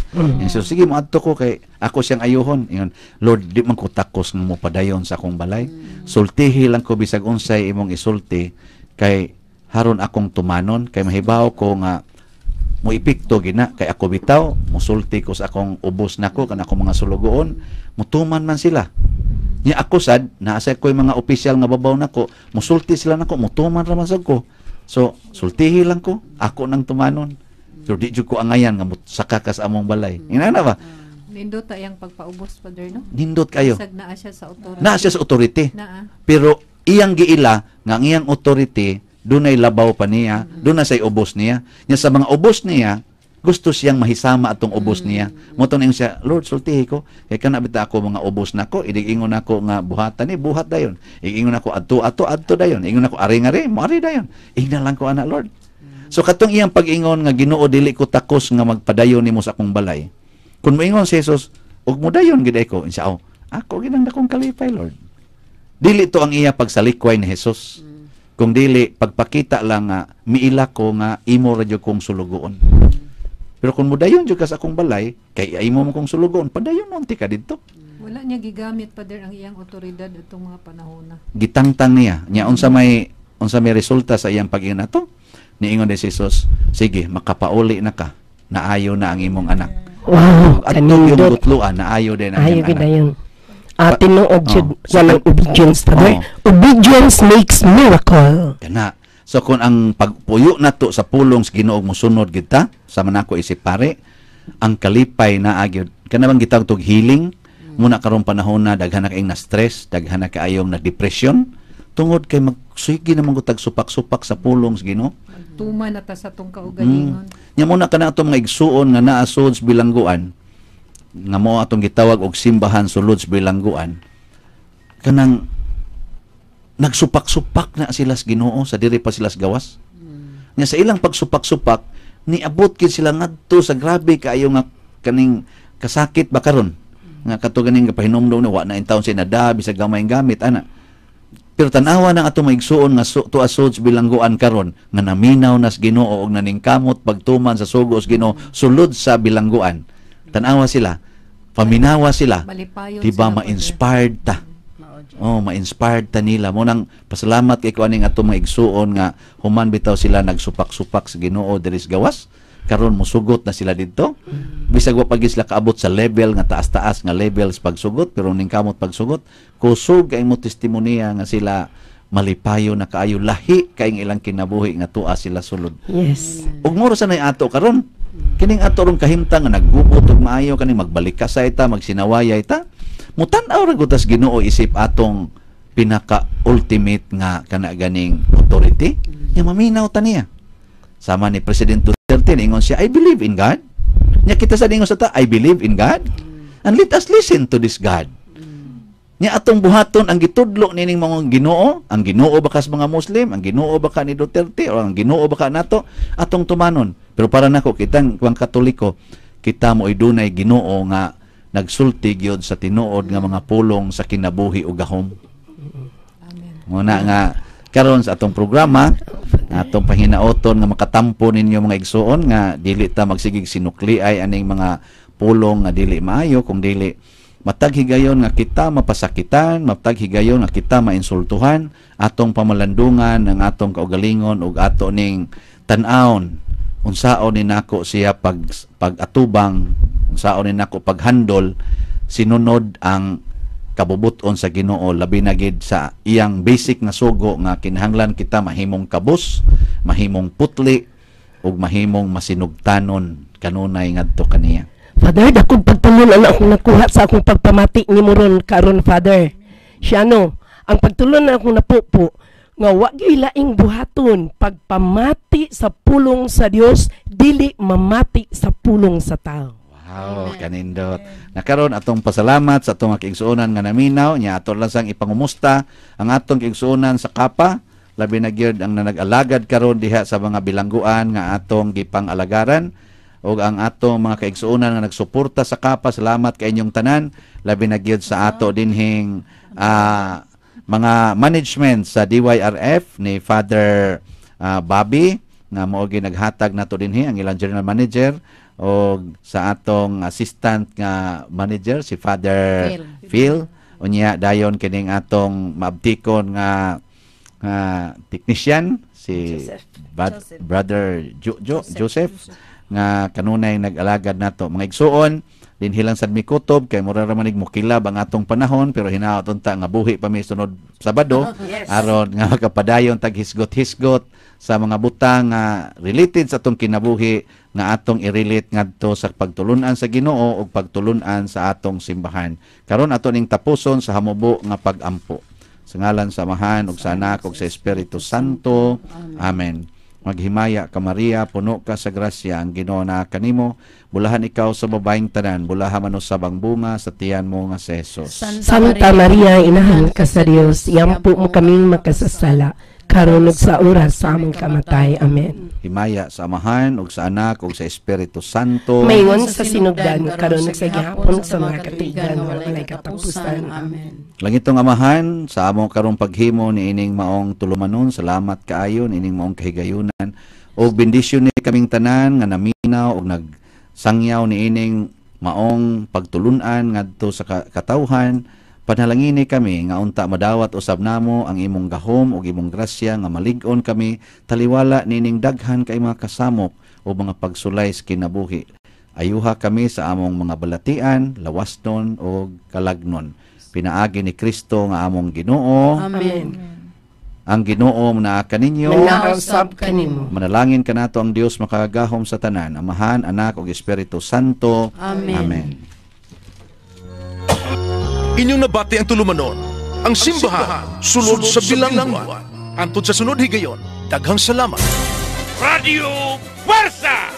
so sige mo adto ko kay ako siyang ayuhon ingon Lord di man ko takos nga mo padayon sa akong balay sultihi lang ko bisag unsay imong isulti kay haron akong tumanon kay mahibaw ko nga mo epekto gina kay ako bitaw musulti ko sa akong ubos nako kan akong mga sulugoon mutuman man sila nya ako sad naasa ko'y mga opisyal nga babaw nako musulti sila nako mutuman ra man sad ko so sultihi lang ko ako nang tumanon so di jud ko angayan nga saka ka sa among balay ina na ba Nindot tayang pagpaubos, Father, no? nindot kayo Bisag naa siya sa authority. na siya sa authority Naa. pero iyang giila nga ang iyang authority dunay labaw pa niya, doon na say ubos niya. Nya sa mga ubos niya, gusto siyang mahisama atong ubos niya. Mo to siya, Lord, sultihi ko, kay kana bita ako mga ubos nako, idig-ingon nako nga buhatan ni buhat dayon. Igingon nako adto dayon. Ingon nako ari-ari, mo ari dayon. Ingna lang ko ana, Lord. So katong iyang pag-ingon nga Ginoo dili ko takos nga magpadayon nimo sa akong balay. Kun moingon si Jesus, ug mo dayon gid ko, insya ako ginang dakong kalipay, Lord. Dili to ang iya pagsalikway ni Jesus. Kung dili pagpakita lang nga miila ko nga imo ra jud kong sulugoon. Pero kung mudayon jud ka sa akong balay, kay imo mo kong sulugoon, padayon monti ka didto. Wala niya gigamit, Father, ang iyang otoridad atong mga panahon na. Gitangtang niya, nya unsa may resulta sa iyang pag-ingon nato? Niingon ni Jesus, sige, makapauli na ka. Naayo na ang imong anak. Wow, At yung kanindot. butluan, naayo din ang Ayaw iyong gid anak. yun. Tinuod jud so, walang obedience, Father. Obedience makes miracle. Kana. So kung ang pagpuyo nato sa pulong sa Ginoo mosunod gid ta, sama nako isip pare, ang kalipay na agyod. Kana bang gitawag tog healing? Muna karon panahon na daghan na kayong na stress, daghan na kaayong na depression, tungod kay magsigi na mangutag supak-supak sa pulong sa Ginoo. Tuman na ta sa tong kaugalingon. Nya muna kana atong mga igsuon nga naa sud sa bilangguan, nga mo atong gitawag og simbahan sulod sa bilangguan. Kanang nagsupak-supak na sila sa Ginoo sa diri pa sila sa gawas. Nya sa ilang pagsupak-supak niabot gid sila ngadto sa grabe kaayo nga kaning kasakit ba karon. Nga kato ganing pahinomdom na wa na in taon sa nada bisag gamay gamit ana. Pero tanawa ng atong maigsuon nga tuasod sa bilangguan karon nga naminaw nas Ginoo og naningkamot pagtuman sa sugo sa Ginoo sulod sa bilangguan. Tanawa sila, paminawa sila, Malipayon diba sila, ma-inspired ta. Mao Ma-inspired ta nila. Mo nang pasalamat kay kuaning atong maigsuon nga human bitaw sila nagsupak-supak sa Ginoo diri sa gawas. Karon mosugot na sila didto. Bisag wa pagi sila kaabot sa level nga taas-taas nga levels pagsugot pero ningkamot pagsugot, kusog kay mo testimonya nga sila malipayo na kaayo lahi kay ang ilang kinabuhi nga tuwa sila sulod. Yes. Ug moro sa nay ato karon. Kining ato rong kahimtang nga naggubot og maayo kaning magbalik ka sa ita, magsinawayay ta. Mutan-aw ra gud tas Ginoo isip atong pinaka ultimate nga kana ganing authority. Nya maminaw ta niya. Sama ni President Duterte ingon siya, I believe in God. Nya kita sa ingon sa ta, I believe in God. And let us listen to this God. Nya atong buhaton ang gitudlo nining mga Ginoo, ang Ginoo ba kas mga Muslim, ang Ginoo ba ka ni Duterte o ang Ginoo ba ka nato atong tumanon. Pero para nako kitang kuang Katoliko, kita mo idunay Ginoo nga nagsulti gyud sa tinuod nga mga pulong sa kinabuhi ug gahom. Amen. Muna nga karon sa atong programa, atong panginaoton nga makatampo ninyo mga igsuon nga dili ta magsigig sinukliay aning mga pulong nga dili maayo kung dili matag higayon nga kita mapasakitan, matag higayon nga kita mainsultuhan, atong pamalandungan ang atong kaugalingon ug ato ning tan-awon unsaon ni nako siya pag-atubang, unsaon ni nako paghandol sinunod ang kabubuton sa Ginoo labi na gid sa iyang basic nga sugo nga kinahanglan kita mahimong kabus, mahimong putli ug mahimong masinugtanon kanunay ngadto kaniya. Father, dakong pagtulon ang akong nakuha sa akong pagpamati ni Moron karon, Father. Siya ang pagtulon na akong napupo nga wa gyud laing buhaton pagpamati sa pulong sa Dios dili mamati sa pulong sa tao. Wow, kanindot. Nakaron atong pasalamat sa atong kaigsuonan nga naminaw nya ato lang sang ipangumusta ang atong kaigsuonan sa Kapa labi na gyud ang nag-alagad karon diha sa mga bilangguan nga atong gipang-alagaran ug ang atong mga kaigsuonan nga nagsuporta sa Kapa. Salamat kay inyong tanan labi na gyud sa ato dinhing mga management sa DYRF ni Father Bobby nga mao gyud naghatag nato dinhi ang ilang general manager o sa atong assistant nga manager si Father Phil unya dayon kining atong maabtikon nga technician si Joseph. Brother Joseph nga kanunay nag-alagad nato. Mga igsuon, dinhilang sad mi kutob kay mura ra manig mukilab ang atong panahon pero hinaot unta nga buhi pa mi sunod Sabado aron nga makapadayon tag hisgot-hisgot sa mga butang nga related sa atong kinabuhi nga atong i-relate ngadto sa pagtulunan sa Ginoo ug pagtulunan sa atong simbahan. Karon ato ning tapuson sa hamubo nga pag-ampo. Sa ngalan sa Amahan ug sa Anak ug sa Espiritu Santo. Amen. Maghimaya ka Maria, puno ka sa grasya, ang Ginoo naa kanimo. Bulahan ikaw sa babaeng tanan, bulahan man usab ang bunga sa tiyan mo nga si Jesus. Santa Maria, inahan ka sa Dios, yampo mo kaming makasasala, karon ug sa oras sa among kamatay. Amen. Himaya sa Amahan ug sa Anak ug sa Espiritu Santo. Mayngon sa sinugdan, karon ug sa gihapon sa mga katuigan nga walay katapusan. Amen. Langitong Amahan, sa among karong paghimo ni ining maong tulumanon, salamat kaayo ni ining maong kahigayunan. O bendisyon ni kaming tanan nga naminaw og nagsangyaw ni ining maong pagtulunan ngadto sa katawhan. Panalangini kami nga unta madawat usab namo ang imong gahom ug imong grasya nga malig-on kami taliwala nining daghan kay mga kasamok o mga pagsulay sa kinabuhi. Ayuha kami sa among mga balatian, lawasnon o kalagnon. Pinaagi ni Kristo nga among Ginoo. Amen. Ang Ginoo naa kaninyo. Nangausab kanimo. Manalangin kanato ang Dios makagahom sa tanan, Amahan, Anak ug Espiritu Santo. Amen. Amen. Inyong nabati ang tulumanon, ang simbahan, sulod sa bilangguan. Antod sa sunod higayon, daghang salamat. Radio Fuerza!